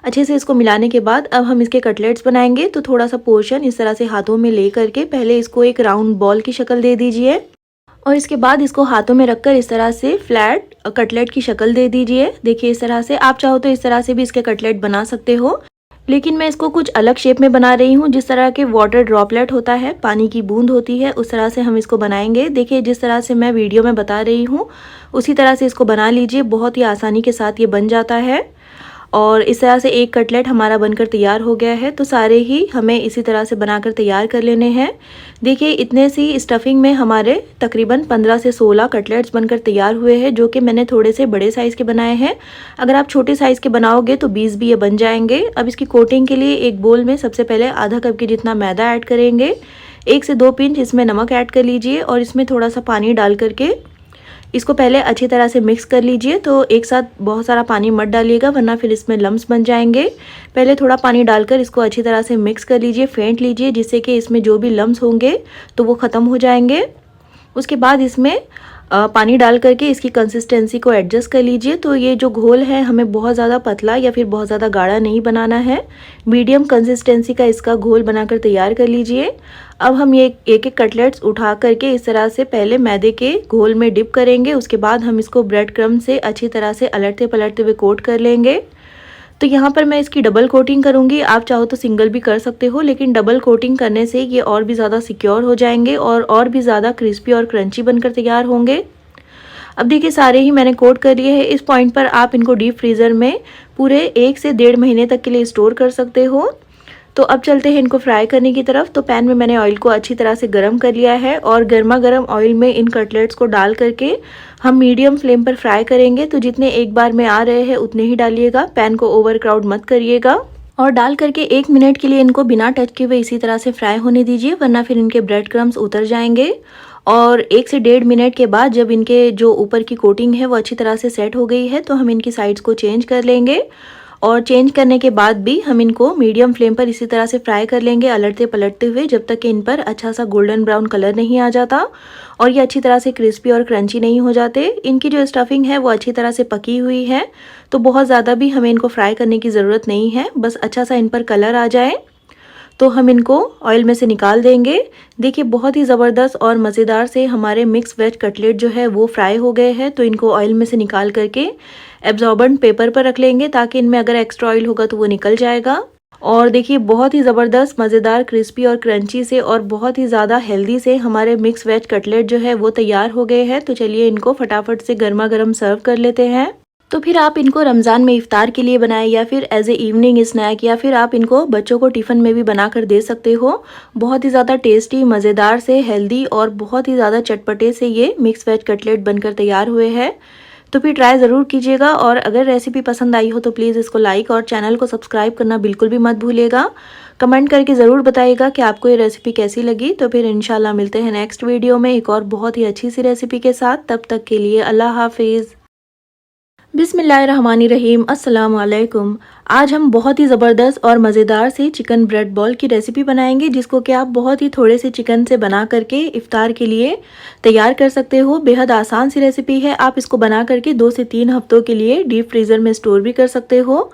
अच्छे से इसको मिलाने के बाद अब हम इसके कटलेट्स बनाएंगे। तो थोड़ा सा पोर्शन इस तरह से हाथों में ले करके पहले इसको एक राउंड बॉल की शक्ल दे दीजिए और इसके बाद इसको हाथों में रखकर इस तरह से फ्लैट कटलेट की शक्ल दे दीजिए। देखिए इस तरह से। आप चाहो तो इस तरह से भी इसके कटलेट बना सकते हो, लेकिन मैं इसको कुछ अलग शेप में बना रही हूँ। जिस तरह के वाटर ड्रॉपलेट होता है, पानी की बूंद होती है, उस तरह से हम इसको बनाएंगे। देखिए जिस तरह से मैं वीडियो में बता रही हूँ उसी तरह से इसको बना लीजिए। बहुत ही आसानी के साथ ये बन जाता है और इस तरह से एक कटलेट हमारा बनकर तैयार हो गया है। तो सारे ही हमें इसी तरह से बनाकर तैयार कर लेने हैं। देखिए इतने सी स्टफिंग में हमारे तकरीबन 15 से 16 कटलेट्स बनकर तैयार हुए हैं, जो कि मैंने थोड़े से बड़े साइज़ के बनाए हैं। अगर आप छोटे साइज़ के बनाओगे तो 20 भी ये बन जाएंगे। अब इसकी कोटिंग के लिए एक बोल में सबसे पहले आधा कप के जितना मैदा ऐड करेंगे। 1 से 2 पिंच इसमें नमक ऐड कर लीजिए और इसमें थोड़ा सा पानी डाल करके इसको पहले अच्छी तरह से मिक्स कर लीजिए। तो एक साथ बहुत सारा पानी मत डालिएगा वरना फिर इसमें लम्स बन जाएंगे। पहले थोड़ा पानी डालकर इसको अच्छी तरह से मिक्स कर लीजिए, फेंट लीजिए, जिससे कि इसमें जो भी लम्स होंगे तो वो ख़त्म हो जाएंगे। उसके बाद इसमें पानी डाल करके इसकी कंसिस्टेंसी को एडजस्ट कर लीजिए। तो ये जो घोल है हमें बहुत ज़्यादा पतला या फिर बहुत ज़्यादा गाढ़ा नहीं बनाना है, मीडियम कंसिस्टेंसी का इसका घोल बनाकर तैयार कर लीजिए। अब हम ये एक एक कटलेट्स उठा करके इस तरह से पहले मैदे के घोल में डिप करेंगे। उसके बाद हम इसको ब्रेड क्रम्ब से अच्छी तरह से अलटते पलटते हुए कोट कर लेंगे। तो यहाँ पर मैं इसकी डबल कोटिंग करूँगी, आप चाहो तो सिंगल भी कर सकते हो, लेकिन डबल कोटिंग करने से ये और भी ज़्यादा सिक्योर हो जाएंगे और भी ज़्यादा क्रिस्पी और क्रंची बनकर तैयार होंगे। अब देखिए सारे ही मैंने कोट कर लिए हैं। इस पॉइंट पर आप इनको डीप फ्रीज़र में पूरे 1 से 1.5 महीने तक के लिए स्टोर कर सकते हो। तो अब चलते हैं इनको फ्राई करने की तरफ। तो पैन में मैंने ऑयल को अच्छी तरह से गर्म कर लिया है और गर्मा गर्म ऑयल में इन कटलेट्स को डाल करके हम मीडियम फ्लेम पर फ्राई करेंगे। तो जितने एक बार में आ रहे हैं उतने ही डालिएगा, पैन को ओवर क्राउड मत करिएगा। और डाल करके 1 मिनट के लिए इनको बिना टच किए हुए इसी तरह से फ्राई होने दीजिए, वरना फिर इनके ब्रेड क्रम्स उतर जाएंगे। और 1 से 1.5 मिनट के बाद जब इनके जो ऊपर की कोटिंग है वो अच्छी तरह से सेट हो गई है तो हम इनकी साइड्स को चेंज कर लेंगे। और चेंज करने के बाद भी हम इनको मीडियम फ्लेम पर इसी तरह से फ्राई कर लेंगे, अलटते पलटते हुए, जब तक कि इन पर अच्छा सा गोल्डन ब्राउन कलर नहीं आ जाता और ये अच्छी तरह से क्रिस्पी और क्रंची नहीं हो जाते। इनकी जो स्टफिंग है वो अच्छी तरह से पकी हुई है, तो बहुत ज़्यादा भी हमें इनको फ्राई करने की ज़रूरत नहीं है, बस अच्छा सा इन पर कलर आ जाए तो हम इनको ऑयल में से निकाल देंगे। देखिए बहुत ही ज़बरदस्त और मज़ेदार से हमारे मिक्स वेज कटलेट जो है वो फ्राई हो गए हैं। तो इनको ऑयल में से निकाल करके एब्जॉर्बेंट पेपर पर रख लेंगे ताकि इनमें अगर एक्स्ट्रा ऑयल होगा तो वो निकल जाएगा। और देखिए बहुत ही ज़बरदस्त मज़ेदार क्रिस्पी और क्रंची से और बहुत ही ज़्यादा हेल्दी से हमारे मिक्स वेज कटलेट जो है वो तैयार हो गए हैं। तो चलिए इनको फटाफट से गर्मा गर्म सर्व कर लेते हैं। तो फिर आप इनको रमज़ान में इफ्तार के लिए बनाएं या फिर एज ए इवनिंग स्नैक, या फिर आप इनको बच्चों को टिफ़िन में भी बनाकर दे सकते हो। बहुत ही ज़्यादा टेस्टी, मज़ेदार से, हेल्दी और बहुत ही ज़्यादा चटपटे से ये मिक्स वेज कटलेट बनकर तैयार हुए हैं। तो फिर ट्राई ज़रूर कीजिएगा और अगर रेसिपी पसंद आई हो तो प्लीज़ इसको लाइक और चैनल को सब्सक्राइब करना बिल्कुल भी मत भूलिएगा। कमेंट करके ज़रूर बताइएगा कि आपको ये रेसिपी कैसी लगी। तो फिर इंशाल्लाह मिलते हैं नेक्स्ट वीडियो में एक और बहुत ही अच्छी सी रेसिपी के साथ। तब तक के लिए अल्लाह हाफिज़। बिस्मिल्लाहिर्रहमानिर्रहीम, अस्सलाम वालेकुम। आज हम बहुत ही ज़बरदस्त और मज़ेदार से चिकन ब्रेड बॉल की रेसिपी बनाएंगे, जिसको कि आप बहुत ही थोड़े से चिकन से बना करके इफ्तार के लिए तैयार कर सकते हो। बेहद आसान सी रेसिपी है, आप इसको बना करके 2 से 3 हफ्तों के लिए डीप फ्रीज़र में स्टोर भी कर सकते हो।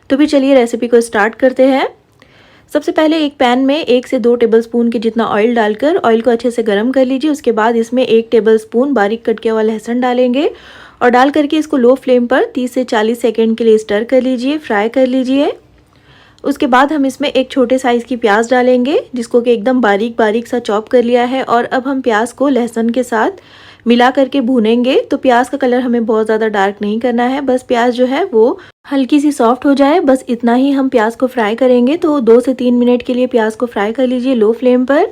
तो भी चलिए रेसिपी को स्टार्ट करते हैं। सबसे पहले एक पैन में 1 से 2 टेबलस्पून के जितना ऑयल डालकर ऑयल को अच्छे से गर्म कर लीजिए। उसके बाद इसमें 1 टेबलस्पून बारीक कट किया हुआ लहसुन डालेंगे और डाल करके इसको लो फ्लेम पर 30 से 40 सेकंड के लिए स्टर कर लीजिए, फ्राई कर लीजिए। उसके बाद हम इसमें एक छोटे साइज़ की प्याज डालेंगे, जिसको कि एकदम बारीक बारीक सा चॉप कर लिया है। और अब हम प्याज को लहसुन के साथ मिला करके भूनेंगे। तो प्याज का कलर हमें बहुत ज़्यादा डार्क नहीं करना है, बस प्याज जो है वो हल्की सी सॉफ्ट हो जाए, बस इतना ही हम प्याज को फ्राई करेंगे। तो 2 से 3 मिनट के लिए प्याज को फ्राई कर लीजिए लो फ्लेम पर।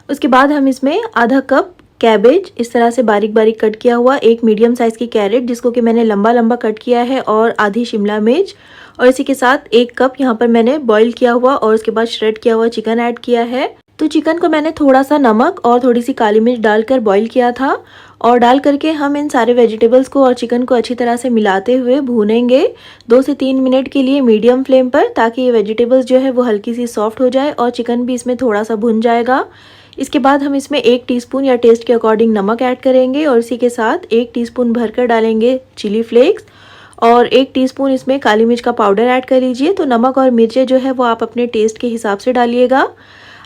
उसके बाद हम इसमें आधा कप कैबेज इस तरह से बारीक बारीक कट किया हुआ, 1 मीडियम साइज़ की कैरेट जिसको कि मैंने लंबा लंबा कट किया है, और आधी शिमला मिर्च, और इसी के साथ 1 कप यहाँ पर मैंने बॉईल किया हुआ और उसके बाद श्रेड किया हुआ चिकन ऐड किया है। तो चिकन को मैंने थोड़ा सा नमक और थोड़ी सी काली मिर्च डालकर बॉईल किया था, और डाल करके हम इन सारे वेजिटेबल्स को और चिकन को अच्छी तरह से मिलाते हुए भूनेंगे 2 से 3 मिनट के लिए मीडियम फ्लेम पर, ताकि ये वेजिटेबल्स जो है वो हल्की सी सॉफ्ट हो जाए और चिकन भी इसमें थोड़ा सा भुन जाएगा। इसके बाद हम इसमें 1 टीस्पून या टेस्ट के अकॉर्डिंग नमक ऐड करेंगे, और इसी के साथ 1 टीस्पून भरकर डालेंगे चिली फ्लेक्स, और 1 टीस्पून इसमें काली मिर्च का पाउडर ऐड कर लीजिए। तो नमक और मिर्चें जो है वो आप अपने टेस्ट के हिसाब से डालिएगा।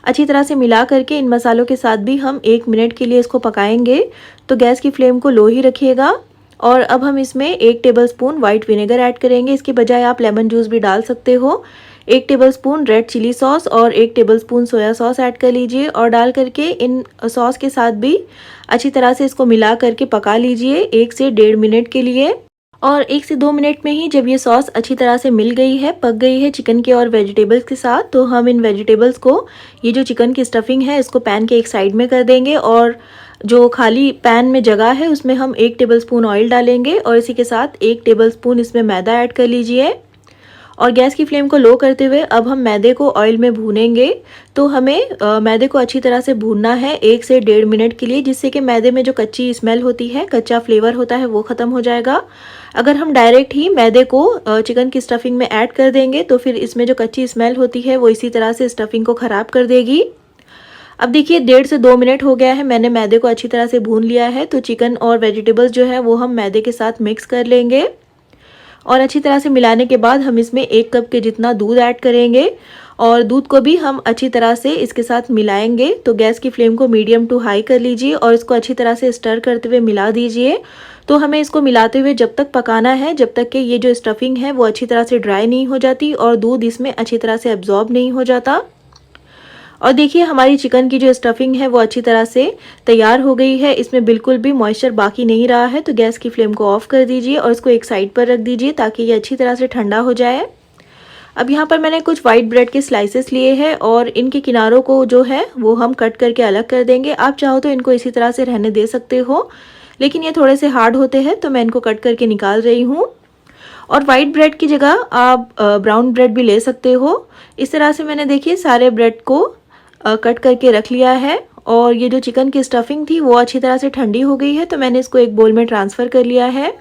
अच्छी तरह से मिला करके इन मसालों के साथ भी हम 1 मिनट के लिए इसको पकाएंगे। तो गैस की फ्लेम को लो ही रखिएगा। और अब हम इसमें 1 टेबलस्पून वाइट विनेगर ऐड करेंगे, इसके बजाय आप लेमन जूस भी डाल सकते हो। 1 टेबलस्पून रेड चिली सॉस और 1 टेबलस्पून सोया सॉस ऐड कर लीजिए, और डाल करके इन सॉस के साथ भी अच्छी तरह से इसको मिला करके पका लीजिए 1 से 1.5 मिनट के लिए। और 1 से 2 मिनट में ही जब ये सॉस अच्छी तरह से मिल गई है, पक गई है चिकन के और वेजिटेबल्स के साथ, तो हम इन वेजिटेबल्स को, ये जो चिकन की स्टफिंग है, इसको पैन के एक साइड में कर देंगे, और जो खाली पैन में जगह है उसमें हम 1 टेबलस्पून ऑयल डालेंगे, और इसी के साथ 1 टेबलस्पून इसमें मैदा ऐड कर लीजिए। और गैस की फ्लेम को लो करते हुए अब हम मैदे को ऑयल में भूनेंगे। तो हमें मैदे को अच्छी तरह से भूनना है 1 से 1.5 मिनट के लिए, जिससे कि मैदे में जो कच्ची स्मेल होती है, कच्चा फ्लेवर होता है, वो ख़त्म हो जाएगा। अगर हम डायरेक्ट ही मैदे को चिकन की स्टफिंग में ऐड कर देंगे तो फिर इसमें जो कच्ची स्मेल होती है वो इसी तरह से स्टफिंग को ख़राब कर देगी। अब देखिए 1.5 से 2 मिनट हो गया है, मैंने मैदे को अच्छी तरह से भून लिया है। तो चिकन और वेजिटेबल्स जो है वो हम मैदे के साथ मिक्स कर लेंगे और अच्छी तरह से मिलाने के बाद हम इसमें 1 कप के जितना दूध ऐड करेंगे और दूध को भी हम अच्छी तरह से इसके साथ मिलाएंगे। तो गैस की फ्लेम को मीडियम टू हाई कर लीजिए और इसको अच्छी तरह से स्टर करते हुए मिला दीजिए। तो हमें इसको मिलाते हुए जब तक पकाना है जब तक कि ये जो स्टफिंग है वो अच्छी तरह से ड्राई नहीं हो जाती और दूध इसमें अच्छी तरह से एब्जॉर्ब नहीं हो जाता। और देखिए हमारी चिकन की जो स्टफिंग है वो अच्छी तरह से तैयार हो गई है, इसमें बिल्कुल भी मॉइस्चर बाकी नहीं रहा है। तो गैस की फ्लेम को ऑफ कर दीजिए और इसको एक साइड पर रख दीजिए ताकि ये अच्छी तरह से ठंडा हो जाए। अब यहाँ पर मैंने कुछ वाइट ब्रेड के स्लाइसेस लिए हैं और इनके किनारों को जो है वो हम कट करके अलग कर देंगे। आप चाहो तो इनको इसी तरह से रहने दे सकते हो, लेकिन ये थोड़े से हार्ड होते हैं तो मैं इनको कट करके निकाल रही हूँ। और वाइट ब्रेड की जगह आप ब्राउन ब्रेड भी ले सकते हो। इस तरह से मैंने देखिए सारे ब्रेड को कट करके रख लिया है और ये जो चिकन की स्टफिंग थी वो अच्छी तरह से ठंडी हो गई है तो मैंने इसको एक बोल में ट्रांसफ़र कर लिया है।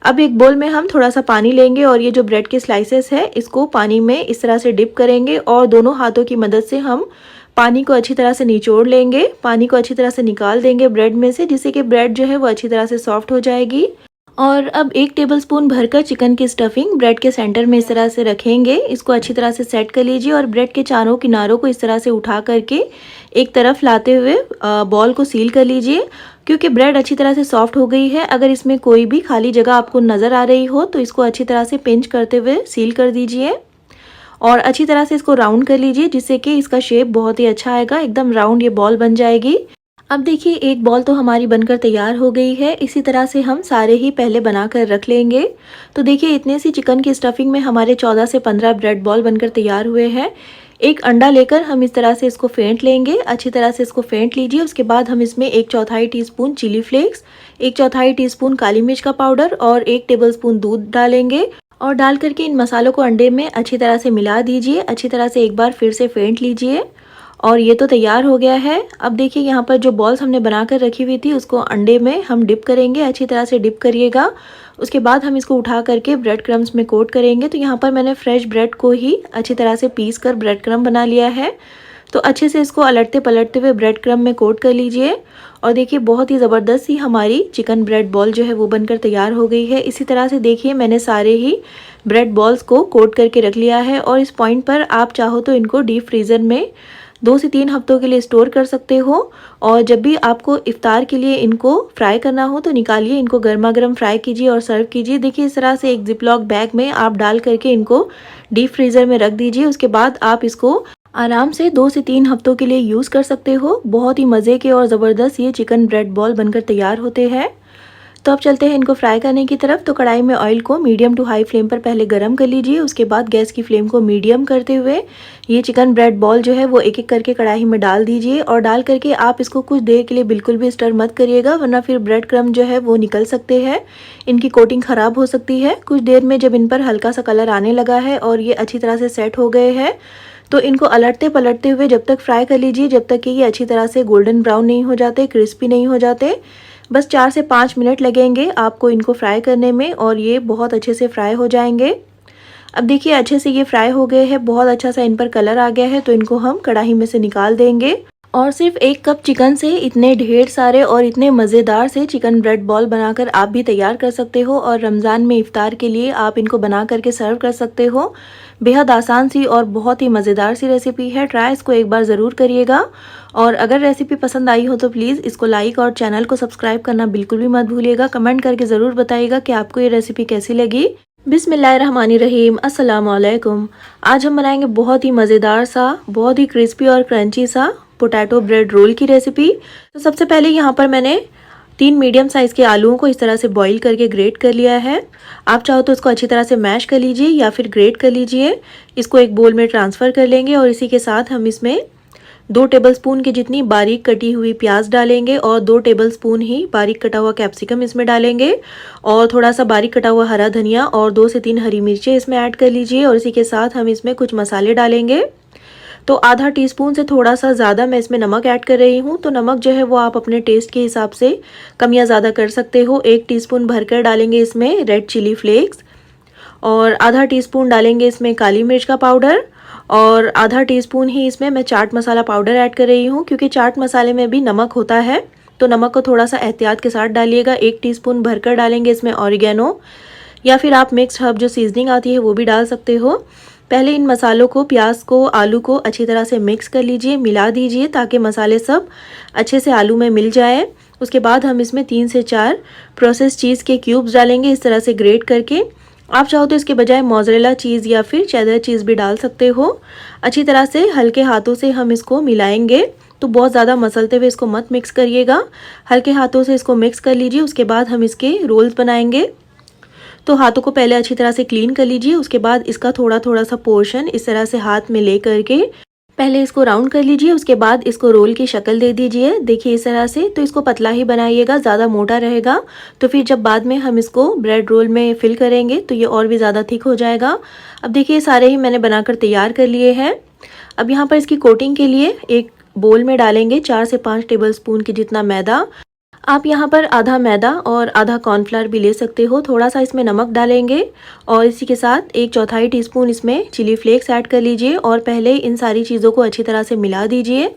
अब एक बोल में हम थोड़ा सा पानी लेंगे और ये जो ब्रेड के स्लाइसेस है इसको पानी में इस तरह से डिप करेंगे और दोनों हाथों की मदद से हम पानी को अच्छी तरह से निचोड़ लेंगे। पानी को अच्छी तरह से निकाल देंगे ब्रेड में से, जिससे कि ब्रेड जो है वो अच्छी तरह से सॉफ्ट हो जाएगी। और अब 1 टेबलस्पून भरकर चिकन की स्टफिंग ब्रेड के सेंटर में इस तरह से रखेंगे। इसको अच्छी तरह से सेट कर लीजिए और ब्रेड के चारों किनारों को इस तरह से उठा करके एक तरफ लाते हुए बॉल को सील कर लीजिए। क्योंकि ब्रेड अच्छी तरह से सॉफ्ट हो गई है, अगर इसमें कोई भी खाली जगह आपको नज़र आ रही हो तो इसको अच्छी तरह से पिंच करते हुए सील कर दीजिए और अच्छी तरह से इसको राउंड कर लीजिए, जिससे कि इसका शेप बहुत ही अच्छा आएगा, एकदम राउंड ये बॉल बन जाएगी। अब देखिए एक बॉल तो हमारी बनकर तैयार हो गई है। इसी तरह से हम सारे ही पहले बनाकर रख लेंगे। तो देखिए इतने सी चिकन की स्टफिंग में हमारे 14 से 15 ब्रेड बॉल बनकर तैयार हुए हैं। एक अंडा लेकर हम इस तरह से इसको फेंट लेंगे, अच्छी तरह से इसको फेंट लीजिए। उसके बाद हम इसमें 1/4 टीस्पून चिली फ्लेक्स, 1/4 टीस्पून काली मिर्च का पाउडर और 1 टेबलस्पून दूध डालेंगे और डाल करके इन मसालों को अंडे में अच्छी तरह से मिला दीजिए। अच्छी तरह से एक बार फिर से फेंट लीजिए और ये तो तैयार हो गया है। अब देखिए यहाँ पर जो बॉल्स हमने बनाकर रखी हुई थी उसको अंडे में हम डिप करेंगे, अच्छी तरह से डिप करिएगा। उसके बाद हम इसको उठा करके ब्रेड क्रम्स में कोट करेंगे। तो यहाँ पर मैंने फ्रेश ब्रेड को ही अच्छी तरह से पीस कर ब्रेड क्रम्ब बना लिया है। तो अच्छे से इसको अलटते पलटते हुए ब्रेड क्रम्ब में कोट कर लीजिए और देखिए बहुत ही ज़बरदस्त सी हमारी चिकन ब्रेड बॉल जो है वो बनकर तैयार हो गई है। इसी तरह से देखिए मैंने सारे ही ब्रेड बॉल्स को कोट करके रख लिया है और इस पॉइंट पर आप चाहो तो इनको डीप फ्रीज़र में 2 से 3 हफ्तों के लिए स्टोर कर सकते हो और जब भी आपको इफ्तार के लिए इनको फ्राई करना हो तो निकालिए, इनको गर्मा गर्म फ्राई कीजिए और सर्व कीजिए। देखिए इस तरह से एक जिपलॉक बैग में आप डाल करके इनको डीप फ्रीज़र में रख दीजिए। उसके बाद आप इसको आराम से 2 से 3 हफ्तों के लिए यूज़ कर सकते हो। बहुत ही मज़े के और ज़बरदस्त ये चिकन ब्रेड बॉल बनकर तैयार होते हैं। तो अब चलते हैं इनको फ्राई करने की तरफ। तो कढ़ाई में ऑयल को मीडियम टू हाई फ्लेम पर पहले गरम कर लीजिए। उसके बाद गैस की फ्लेम को मीडियम करते हुए ये चिकन ब्रेड बॉल जो है वो एक एक करके कढ़ाई में डाल दीजिए और डाल करके आप इसको कुछ देर के लिए बिल्कुल भी स्टर मत करिएगा, वरना फिर ब्रेड क्रम्ब जो है वो निकल सकते हैं, इनकी कोटिंग ख़राब हो सकती है। कुछ देर में जब इन पर हल्का सा कलर आने लगा है और ये अच्छी तरह से सेट हो गए हैं तो इनको अलटते पलटते हुए जब तक फ्राई कर लीजिए जब तक कि ये अच्छी तरह से गोल्डन ब्राउन नहीं हो जाते, क्रिस्पी नहीं हो जाते। बस 4 से 5 मिनट लगेंगे आपको इनको फ्राई करने में और ये बहुत अच्छे से फ्राई हो जाएंगे। अब देखिए अच्छे से ये फ्राई हो गए हैं, बहुत अच्छा सा इन पर कलर आ गया है। तो इनको हम कढ़ाई में से निकाल देंगे और सिर्फ 1 कप चिकन से इतने ढेर सारे और इतने मज़ेदार से चिकन ब्रेड बॉल बनाकर आप भी तैयार कर सकते हो और रमज़ान में इफ्तार के लिए आप इनको बना करके सर्व कर सकते हो। बेहद आसान सी और बहुत ही मज़ेदार सी रेसिपी है, ट्राई इसको एक बार ज़रूर करिएगा। और अगर रेसिपी पसंद आई हो तो प्लीज़ इसको लाइक और चैनल को सब्सक्राइब करना बिल्कुल भी मत भूलिएगा। कमेंट करके ज़रूर बताइएगा कि आपको ये रेसिपी कैसी लगी। बिस्मिल्लाहिर्रहमानिर्रहीम, अस्सलाम वालेकुम। आज हम बनाएंगे बहुत ही मज़ेदार सा, बहुत ही क्रिस्पी और क्रंची सा पोटैटो ब्रेड रोल की रेसिपी। तो सबसे पहले यहाँ पर मैंने 3 मीडियम साइज़ के आलूओं को इस तरह से बॉईल करके ग्रेट कर लिया है। आप चाहो तो इसको अच्छी तरह से मैश कर लीजिए या फिर ग्रेट कर लीजिए। इसको एक बोल में ट्रांसफ़र कर लेंगे और इसी के साथ हम इसमें 2 टेबलस्पून की जितनी बारीक कटी हुई प्याज डालेंगे और 2 टेबलस्पून ही बारीक कटा हुआ कैप्सिकम इसमें डालेंगे और थोड़ा सा बारीक कटा हुआ हरा धनिया और 2 से 3 हरी मिर्चें इसमें ऐड कर लीजिए और इसी के साथ हम इसमें कुछ मसाले डालेंगे। तो आधा टीस्पून से थोड़ा सा ज़्यादा मैं इसमें नमक ऐड कर रही हूँ। तो नमक जो है वो आप अपने टेस्ट के हिसाब से कम या ज़्यादा कर सकते हो। 1 टीस्पून भरकर डालेंगे इसमें रेड चिली फ्लेक्स और आधा टीस्पून डालेंगे इसमें काली मिर्च का पाउडर और आधा टीस्पून ही इसमें मैं चाट मसाला पाउडर ऐड कर रही हूँ, क्योंकि चाट मसाले में भी नमक होता है, तो नमक को थोड़ा सा एहतियात के साथ डालिएगा। 1 टीस्पून भरकर डालेंगे इसमें ऑरिगेनो, या फिर आप मिक्स्ड हर्ब जो सीजनिंग आती है वो भी डाल सकते हो। पहले इन मसालों को, प्याज को, आलू को अच्छी तरह से मिक्स कर लीजिए, मिला दीजिए ताकि मसाले सब अच्छे से आलू में मिल जाए। उसके बाद हम इसमें 3 से 4 प्रोसेस चीज़ के क्यूब्स डालेंगे, इस तरह से ग्रेट करके। आप चाहो तो इसके बजाय मोज़रेला चीज़ या फिर चेडर चीज़ भी डाल सकते हो। अच्छी तरह से हल्के हाथों से हम इसको मिलाएंगे, तो बहुत ज़्यादा मसलते हुए इसको मत मिक्स करिएगा, हल्के हाथों से इसको मिक्स कर लीजिए। उसके बाद हम इसके रोल्स बनाएंगे। तो हाथों को पहले अच्छी तरह से क्लीन कर लीजिए। उसके बाद इसका थोड़ा थोड़ा सा पोर्शन इस तरह से हाथ में ले करके पहले इसको राउंड कर लीजिए। उसके बाद इसको रोल की शक्ल दे दीजिए, देखिए इस तरह से। तो इसको पतला ही बनाइएगा, ज़्यादा मोटा रहेगा तो फिर जब बाद में हम इसको ब्रेड रोल में फिल करेंगे तो ये और भी ज़्यादा थिक हो जाएगा। अब देखिए सारे ही मैंने बनाकर तैयार कर लिए हैं। अब यहाँ पर इसकी कोटिंग के लिए एक बोल में डालेंगे 4 से 5 टेबलस्पून की जितना मैदा। आप यहाँ पर आधा मैदा और आधा कॉर्नफ्लावर भी ले सकते हो। थोड़ा सा इसमें नमक डालेंगे और इसी के साथ 1/4 टीस्पून इसमें चिली फ्लेक्स ऐड कर लीजिए और पहले इन सारी चीज़ों को अच्छी तरह से मिला दीजिए।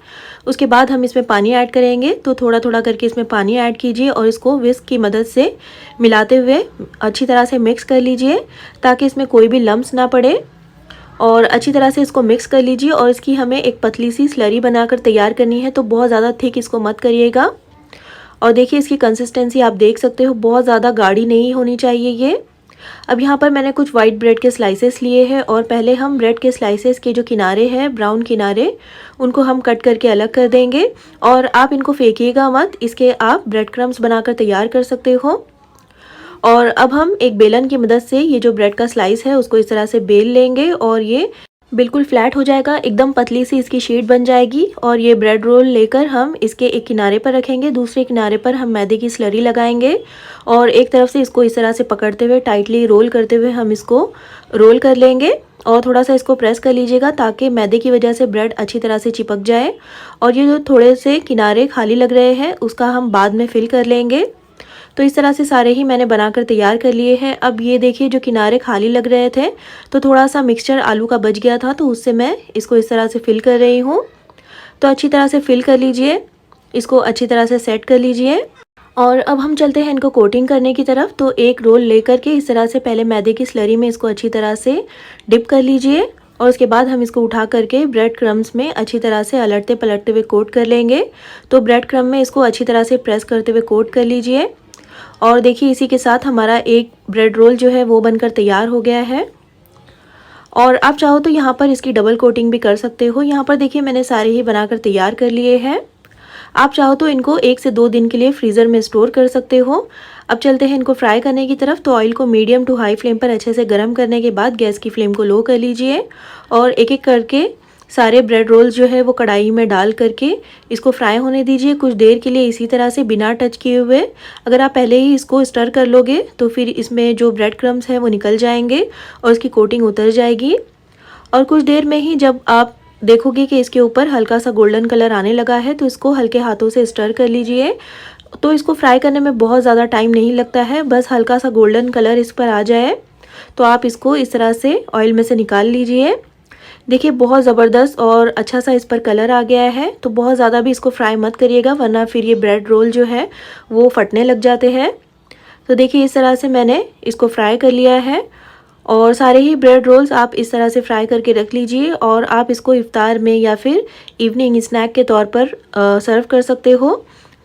उसके बाद हम इसमें पानी ऐड करेंगे, तो थोड़ा थोड़ा करके इसमें पानी ऐड कीजिए और इसको विस्क की मदद से मिलाते हुए अच्छी तरह से मिक्स कर लीजिए ताकि इसमें कोई भी लम्स ना पड़े। और अच्छी तरह से इसको मिक्स कर लीजिए और इसकी हमें एक पतली सी स्लरी बनाकर तैयार करनी है, तो बहुत ज़्यादा थिक इसको मत करिएगा। और देखिए इसकी कंसिस्टेंसी आप देख सकते हो, बहुत ज़्यादा गाढ़ी नहीं होनी चाहिए ये। अब यहाँ पर मैंने कुछ वाइट ब्रेड के स्लाइसेस लिए हैं और पहले हम ब्रेड के स्लाइसेस के जो किनारे हैं, ब्राउन किनारे, उनको हम कट करके अलग कर देंगे। और आप इनको फेंकिएगा मत, इसके आप ब्रेड क्रम्स बनाकर तैयार कर सकते हो। और अब हम एक बेलन की मदद से ये जो ब्रेड का स्लाइस है उसको इस तरह से बेल लेंगे और ये बिल्कुल फ्लैट हो जाएगा, एकदम पतली सी इसकी शीट बन जाएगी। और ये ब्रेड रोल लेकर हम इसके एक किनारे पर रखेंगे, दूसरे किनारे पर हम मैदे की स्लरी लगाएंगे और एक तरफ से इसको इस तरह से पकड़ते हुए टाइटली रोल करते हुए हम इसको रोल कर लेंगे। और थोड़ा सा इसको प्रेस कर लीजिएगा ताकि मैदे की वजह से ब्रेड अच्छी तरह से चिपक जाए। और ये जो थोड़े से किनारे खाली लग रहे हैं उसका हम बाद में फिल कर लेंगे। तो इस तरह से सारे ही मैंने बनाकर तैयार कर लिए हैं। अब ये देखिए जो किनारे खाली लग रहे थे तो थोड़ा सा मिक्सचर आलू का बच गया था, तो उससे मैं इसको इस तरह से फिल कर रही हूँ। तो अच्छी तरह से फिल कर लीजिए, इसको अच्छी तरह से सेट कर लीजिए। और अब हम चलते हैं इनको कोटिंग करने की तरफ। तो एक रोल लेकर के इस तरह से पहले मैदे की स्लरी में इसको अच्छी तरह से डिप कर लीजिए और उसके बाद हम इसको उठा करके ब्रेड क्रम्स में अच्छी तरह से अलटते पलटते हुए कोट कर लेंगे। तो ब्रेड क्रम्ब में इसको अच्छी तरह से प्रेस करते हुए कोट कर लीजिए। और देखिए इसी के साथ हमारा एक ब्रेड रोल जो है वो बनकर तैयार हो गया है। और आप चाहो तो यहाँ पर इसकी डबल कोटिंग भी कर सकते हो। यहाँ पर देखिए मैंने सारे ही बनाकर तैयार कर लिए हैं। आप चाहो तो इनको 1 से 2 दिन के लिए फ्रीज़र में स्टोर कर सकते हो। अब चलते हैं इनको फ्राई करने की तरफ। तो ऑयल को मीडियम टू हाई फ्लेम पर अच्छे से गर्म करने के बाद गैस की फ्लेम को लो कर लीजिए और एक एक करके सारे ब्रेड रोल्स जो है वो कढ़ाई में डाल करके इसको फ्राई होने दीजिए कुछ देर के लिए, इसी तरह से बिना टच किए हुए। अगर आप पहले ही इसको स्टर कर लोगे तो फिर इसमें जो ब्रेड क्रम्स हैं वो निकल जाएंगे और इसकी कोटिंग उतर जाएगी। और कुछ देर में ही जब आप देखोगे कि इसके ऊपर हल्का सा गोल्डन कलर आने लगा है तो इसको हल्के हाथों से स्टर कर लीजिए। तो इसको फ्राई करने में बहुत ज़्यादा टाइम नहीं लगता है, बस हल्का सा गोल्डन कलर इस पर आ जाए तो आप इसको इस तरह से ऑयल में से निकाल लीजिए। देखिए बहुत ज़बरदस्त और अच्छा सा इस पर कलर आ गया है। तो बहुत ज़्यादा भी इसको फ्राई मत करिएगा वरना फिर ये ब्रेड रोल जो है वो फटने लग जाते हैं। तो देखिए इस तरह से मैंने इसको फ्राई कर लिया है और सारे ही ब्रेड रोल्स आप इस तरह से फ्राई करके रख लीजिए और आप इसको इफ्तार में या फिर इवनिंग स्नैक के तौर पर सर्व कर सकते हो।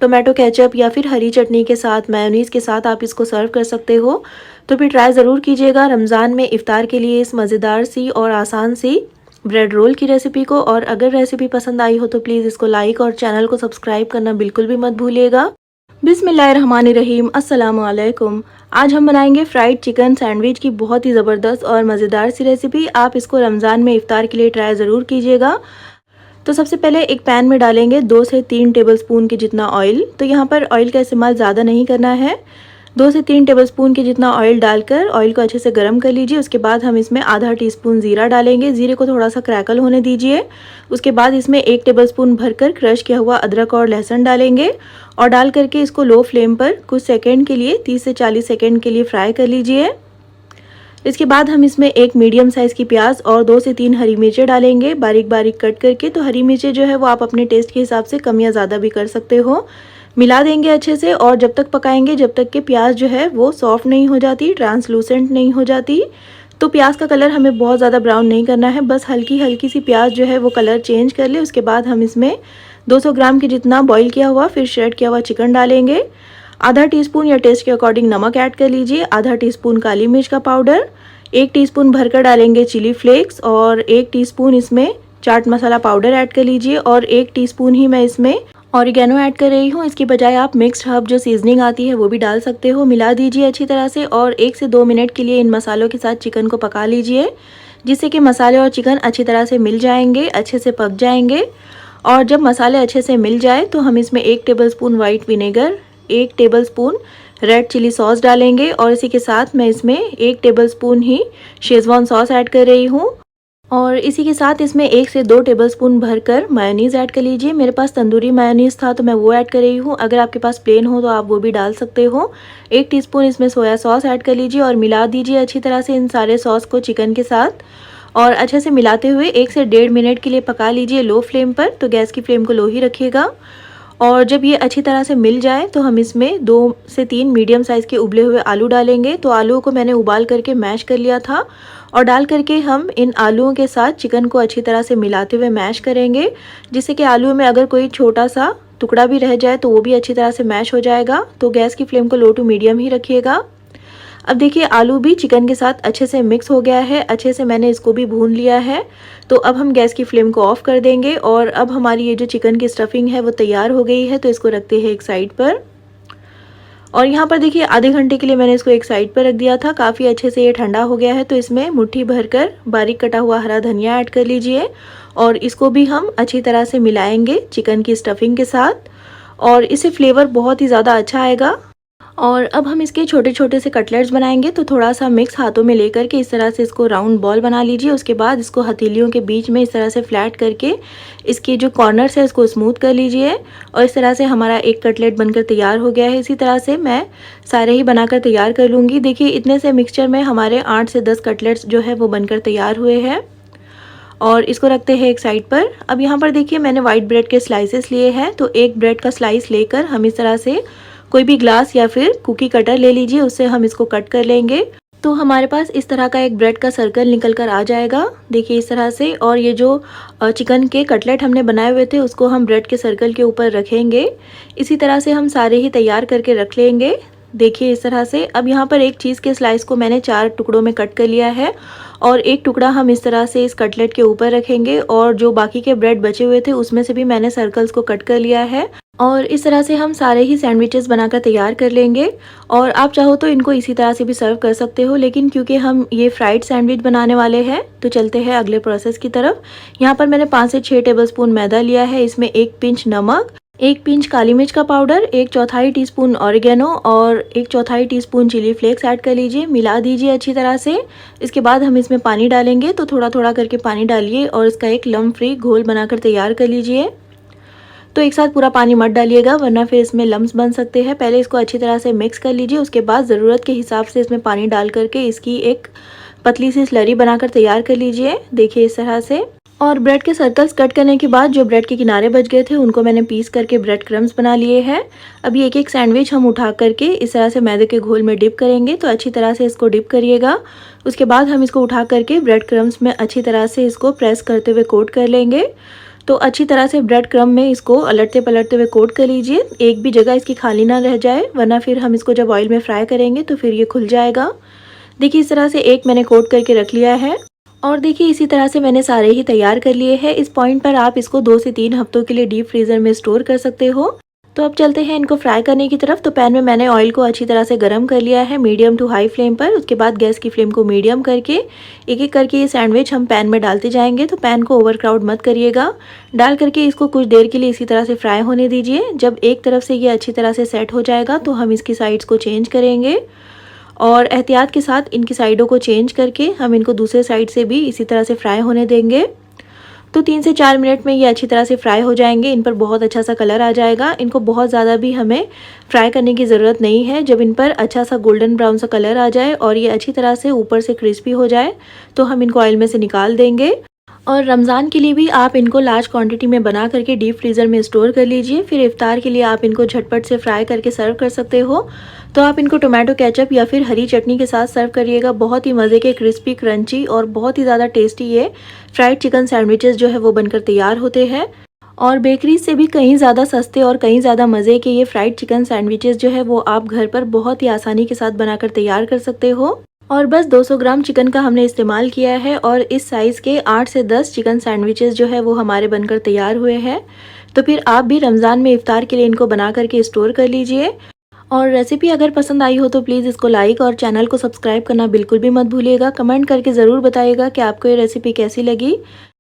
टोमेटो केचप या फिर हरी चटनी के साथ, मेयोनीज़ के साथ आप इसको सर्व कर सकते हो। तो फिर ट्राई ज़रूर कीजिएगा रमज़ान में इफ्तार के लिए इस मज़ेदार सी और आसान सी ब्रेड रोल की रेसिपी को। और अगर रेसिपी पसंद आई हो तो प्लीज़ इसको लाइक और चैनल को सब्सक्राइब करना बिल्कुल भी मत भूलिएगा। बिस्मिल्लाहिर्रहमानिर्रहीम, अस्सलाम वालेकुम। आज हम बनाएंगे फ्राइड चिकन सैंडविच की बहुत ही ज़बरदस्त और मज़ेदार सी रेसिपी। आप इसको रमज़ान में इफ्तार के लिए ट्राई ज़रूर कीजिएगा। तो सबसे पहले एक पैन में डालेंगे 2 से 3 टेबलस्पून के जितना ऑयल। तो यहाँ पर ऑयल का इस्तेमाल ज़्यादा नहीं करना है, 2 से 3 टेबलस्पून के जितना ऑयल डालकर ऑयल को अच्छे से गर्म कर लीजिए। उसके बाद हम इसमें आधा टीस्पून ज़ीरा डालेंगे, ज़ीरे को थोड़ा सा क्रैकल होने दीजिए। उसके बाद इसमें 1 टेबलस्पून भरकर क्रश किया हुआ अदरक और लहसुन डालेंगे और डाल करके इसको लो फ्लेम पर कुछ सेकंड के लिए 30 से 40 सेकंड के लिए फ्राई कर लीजिए। इसके बाद हम इसमें एक मीडियम साइज़ की प्याज और 2 से 3 हरी मिर्चें डालेंगे बारीक बारीक कट करके। तो हरी मिर्चें जो है वो आप अपने टेस्ट के हिसाब से कम या ज़्यादा भी कर सकते हो। मिला देंगे अच्छे से और जब तक पकाएंगे जब तक कि प्याज जो है वो सॉफ्ट नहीं हो जाती, ट्रांसलूसेंट नहीं हो जाती। तो प्याज का कलर हमें बहुत ज़्यादा ब्राउन नहीं करना है, बस हल्की हल्की सी प्याज जो है वो कलर चेंज कर ले। उसके बाद हम इसमें 200 ग्राम के जितना बॉईल किया हुआ फिर श्रेड किया हुआ चिकन डालेंगे। आधा टीस्पून या टेस्ट के अकॉर्डिंग नमक ऐड कर लीजिए, आधा टीस्पून काली मिर्च का पाउडर, 1 टीस्पून भरकर डालेंगे चिली फ्लेक्स और 1 टीस्पून इसमें चाट मसाला पाउडर ऐड कर लीजिए और 1 टीस्पून ही मैं इसमें ऑरिगेनो ऐड कर रही हूँ। इसकी बजाय आप मिक्स्ड हर्ब जो सीजनिंग आती है वो भी डाल सकते हो। मिला दीजिए अच्छी तरह से और 1 से 2 मिनट के लिए इन मसालों के साथ चिकन को पका लीजिए, जिससे कि मसाले और चिकन अच्छी तरह से मिल जाएंगे, अच्छे से पक जाएंगे। और जब मसाले अच्छे से मिल जाए तो हम इसमें 1 tablespoon white vinegar, 1 tablespoon red chilli sauce डालेंगे और इसी के साथ मैं इसमें 1 टेबलस्पून ही शेज़वान सॉस ऐड कर रही हूँ। और इसी के साथ इसमें 1 से 2 टेबलस्पून भरकर मायोनीज़ ऐड कर लीजिए। मेरे पास तंदूरी मायोनीज़ था तो मैं वो ऐड कर रही हूँ, अगर आपके पास प्लेन हो तो आप वो भी डाल सकते हो। 1 टीस्पून इसमें सोया सॉस ऐड कर लीजिए और मिला दीजिए अच्छी तरह से इन सारे सॉस को चिकन के साथ। और अच्छे से मिलाते हुए 1 से 1.5 मिनट के लिए पका लीजिए लो फ्लेम पर, तो गैस की फ्लेम को लो ही रखिएगा। और जब ये अच्छी तरह से मिल जाए तो हम इसमें 2 से 3 मीडियम साइज़ के उबले हुए आलू डालेंगे। तो आलूओं को मैंने उबाल करके मैश कर लिया था और डाल करके हम इन आलूओं के साथ चिकन को अच्छी तरह से मिलाते हुए मैश करेंगे, जिससे कि आलू में अगर कोई छोटा सा टुकड़ा भी रह जाए तो वो भी अच्छी तरह से मैश हो जाएगा। तो गैस की फ्लेम को लो टू मीडियम ही रखिएगा। अब देखिए आलू भी चिकन के साथ अच्छे से मिक्स हो गया है, अच्छे से मैंने इसको भी भून लिया है। तो अब हम गैस की फ्लेम को ऑफ कर देंगे और अब हमारी ये जो चिकन की स्टफिंग है वो तैयार हो गई है। तो इसको रखते हैं एक साइड पर। और यहाँ पर देखिए आधे घंटे के लिए मैंने इसको एक साइड पर रख दिया था, काफ़ी अच्छे से ये ठंडा हो गया है। तो इसमें मुट्ठी भरकर बारीक कटा हुआ हरा धनिया ऐड कर लीजिए और इसको भी हम अच्छी तरह से मिलाएंगे चिकन की स्टफिंग के साथ और इससे फ्लेवर बहुत ही ज़्यादा अच्छा आएगा। और अब हम इसके छोटे छोटे से कटलेट्स बनाएंगे। तो थोड़ा सा मिक्स हाथों में लेकर के इस तरह से इसको राउंड बॉल बना लीजिए। उसके बाद इसको हथेलियों के बीच में इस तरह से फ्लैट करके इसके जो कॉर्नर्स है इसको स्मूथ कर लीजिए और इस तरह से हमारा एक कटलेट बनकर तैयार हो गया है। इसी तरह से मैं सारे ही बनाकर तैयार कर लूँगी। देखिए इतने से मिक्सचर में हमारे 8 से 10 कटलेट्स जो है वो बनकर तैयार हुए हैं और इसको रखते हैं एक साइड पर। अब यहाँ पर देखिए मैंने वाइट ब्रेड के स्लाइसेस लिए हैं। तो एक ब्रेड का स्लाइस लेकर हम इस तरह से कोई भी ग्लास या फिर कुकी कटर ले लीजिए, उससे हम इसको कट कर लेंगे। तो हमारे पास इस तरह का एक ब्रेड का सर्कल निकल कर आ जाएगा, देखिए इस तरह से। और ये जो चिकन के कटलेट हमने बनाए हुए थे उसको हम ब्रेड के सर्कल के ऊपर रखेंगे। इसी तरह से हम सारे ही तैयार करके रख लेंगे, देखिए इस तरह से। अब यहाँ पर एक चीज़ के स्लाइस को मैंने 4 टुकड़ों में कट कर लिया है और एक टुकड़ा हम इस तरह से इस कटलेट के ऊपर रखेंगे और जो बाकी के ब्रेड बचे हुए थे उसमें से भी मैंने सर्कल्स को कट कर लिया है। और इस तरह से हम सारे ही सैंडविचेस बनाकर तैयार कर लेंगे और आप चाहो तो इनको इसी तरह से भी सर्व कर सकते हो, लेकिन क्योंकि हम ये फ्राइड सैंडविच बनाने वाले हैं तो चलते हैं अगले प्रोसेस की तरफ। यहाँ पर मैंने 5 से 6 टेबलस्पून मैदा लिया है, इसमें 1 पिंच नमक, 1 पिंच काली मिर्च का पाउडर, 1/4 टीस्पून ऑरिगेनो और 1/4 टीस्पून चिली फ्लेक्स ऐड कर लीजिए। मिला दीजिए अच्छी तरह से। इसके बाद हम इसमें पानी डालेंगे, तो थोड़ा थोड़ा करके पानी डालिए और इसका एक लम्प फ्री घोल बनाकर तैयार कर लीजिए। तो एक साथ पूरा पानी मत डालिएगा वरना फिर इसमें लम्स बन सकते हैं। पहले इसको अच्छी तरह से मिक्स कर लीजिए, उसके बाद ज़रूरत के हिसाब से इसमें पानी डाल करके इसकी एक पतली सी स्लरी बनाकर तैयार कर लीजिए, देखिए इस तरह से। और ब्रेड के सर्कल्स कट करने के बाद जो ब्रेड के किनारे बच गए थे उनको मैंने पीस करके ब्रेड क्रम्स बना लिए हैं। अभी एक एक सैंडविच हम उठा करके इस तरह से मैदे के घोल में डिप करेंगे, तो अच्छी तरह से इसको डिप करिएगा। उसके बाद हम इसको उठा करके ब्रेड क्रम्स में अच्छी तरह से इसको प्रेस करते हुए कोट कर लेंगे। तो अच्छी तरह से ब्रेड क्रम्ब में इसको अलटते पलटते हुए कोट कर लीजिए, एक भी जगह इसकी खाली ना रह जाए वरना फिर हम इसको जब ऑयल में फ्राई करेंगे तो फिर ये खुल जाएगा। देखिए इस तरह से एक मैंने कोट करके रख लिया है और देखिए इसी तरह से मैंने सारे ही तैयार कर लिए हैं। इस पॉइंट पर आप इसको 2 से 3 हफ्तों के लिए डीप फ्रीज़र में स्टोर कर सकते हो। तो अब चलते हैं इनको फ्राई करने की तरफ। तो पैन में मैंने ऑयल को अच्छी तरह से गर्म कर लिया है मीडियम टू हाई फ्लेम पर। उसके बाद गैस की फ्लेम को मीडियम करके एक एक करके ये सैंडविच हम पैन में डालते जाएंगे। तो पैन को ओवर क्राउड मत करिएगा, डाल करके इसको कुछ देर के लिए इसी तरह से फ्राई होने दीजिए। जब एक तरफ से ये अच्छी तरह से सेट हो जाएगा तो हम इसकी साइड्स को चेंज करेंगे और एहतियात के साथ इनकी साइडों को चेंज करके हम इनको दूसरे साइड से भी इसी तरह से फ्राई होने देंगे। तो 3 से 4 मिनट में ये अच्छी तरह से फ्राई हो जाएंगे। इन पर बहुत अच्छा सा कलर आ जाएगा। इनको बहुत ज़्यादा भी हमें फ्राई करने की ज़रूरत नहीं है। जब इन पर अच्छा सा गोल्डन ब्राउन सा कलर आ जाए और ये अच्छी तरह से ऊपर से क्रिस्पी हो जाए तो हम इनको ऑयल में से निकाल देंगे। और रमज़ान के लिए भी आप इनको लार्ज क्वांटिटी में बना करके डीप फ्रीज़र में स्टोर कर लीजिए। फिर इफ्तार के लिए आप इनको झटपट से फ्राई करके सर्व कर सकते हो। तो आप इनको टोमेटो केचप या फिर हरी चटनी के साथ सर्व करिएगा। बहुत ही मज़े के क्रिस्पी क्रंची और बहुत ही ज़्यादा टेस्टी ये फ्राइड चिकन सैंडविचेस जो है वो बनकर तैयार होते हैं। और बेकरी से भी कहीं ज़्यादा सस्ते और कहीं ज़्यादा मज़े के ये फ्राइड चिकन सैंडविचेस जो है वो आप घर पर बहुत ही आसानी के साथ बनाकर तैयार कर सकते हो। और बस 200 ग्राम चिकन का हमने इस्तेमाल किया है और इस साइज़ के 8 से 10 चिकन सैंडविचेस जो है वो हमारे बनकर तैयार हुए हैं। तो फिर आप भी रमज़ान में इफ्तार के लिए इनको बना करके स्टोर कर लीजिए। और रेसिपी अगर पसंद आई हो तो प्लीज़ इसको लाइक और चैनल को सब्सक्राइब करना बिल्कुल भी मत भूलिएगा। कमेंट करके ज़रूर बताइएगा कि आपको ये रेसिपी कैसी लगी।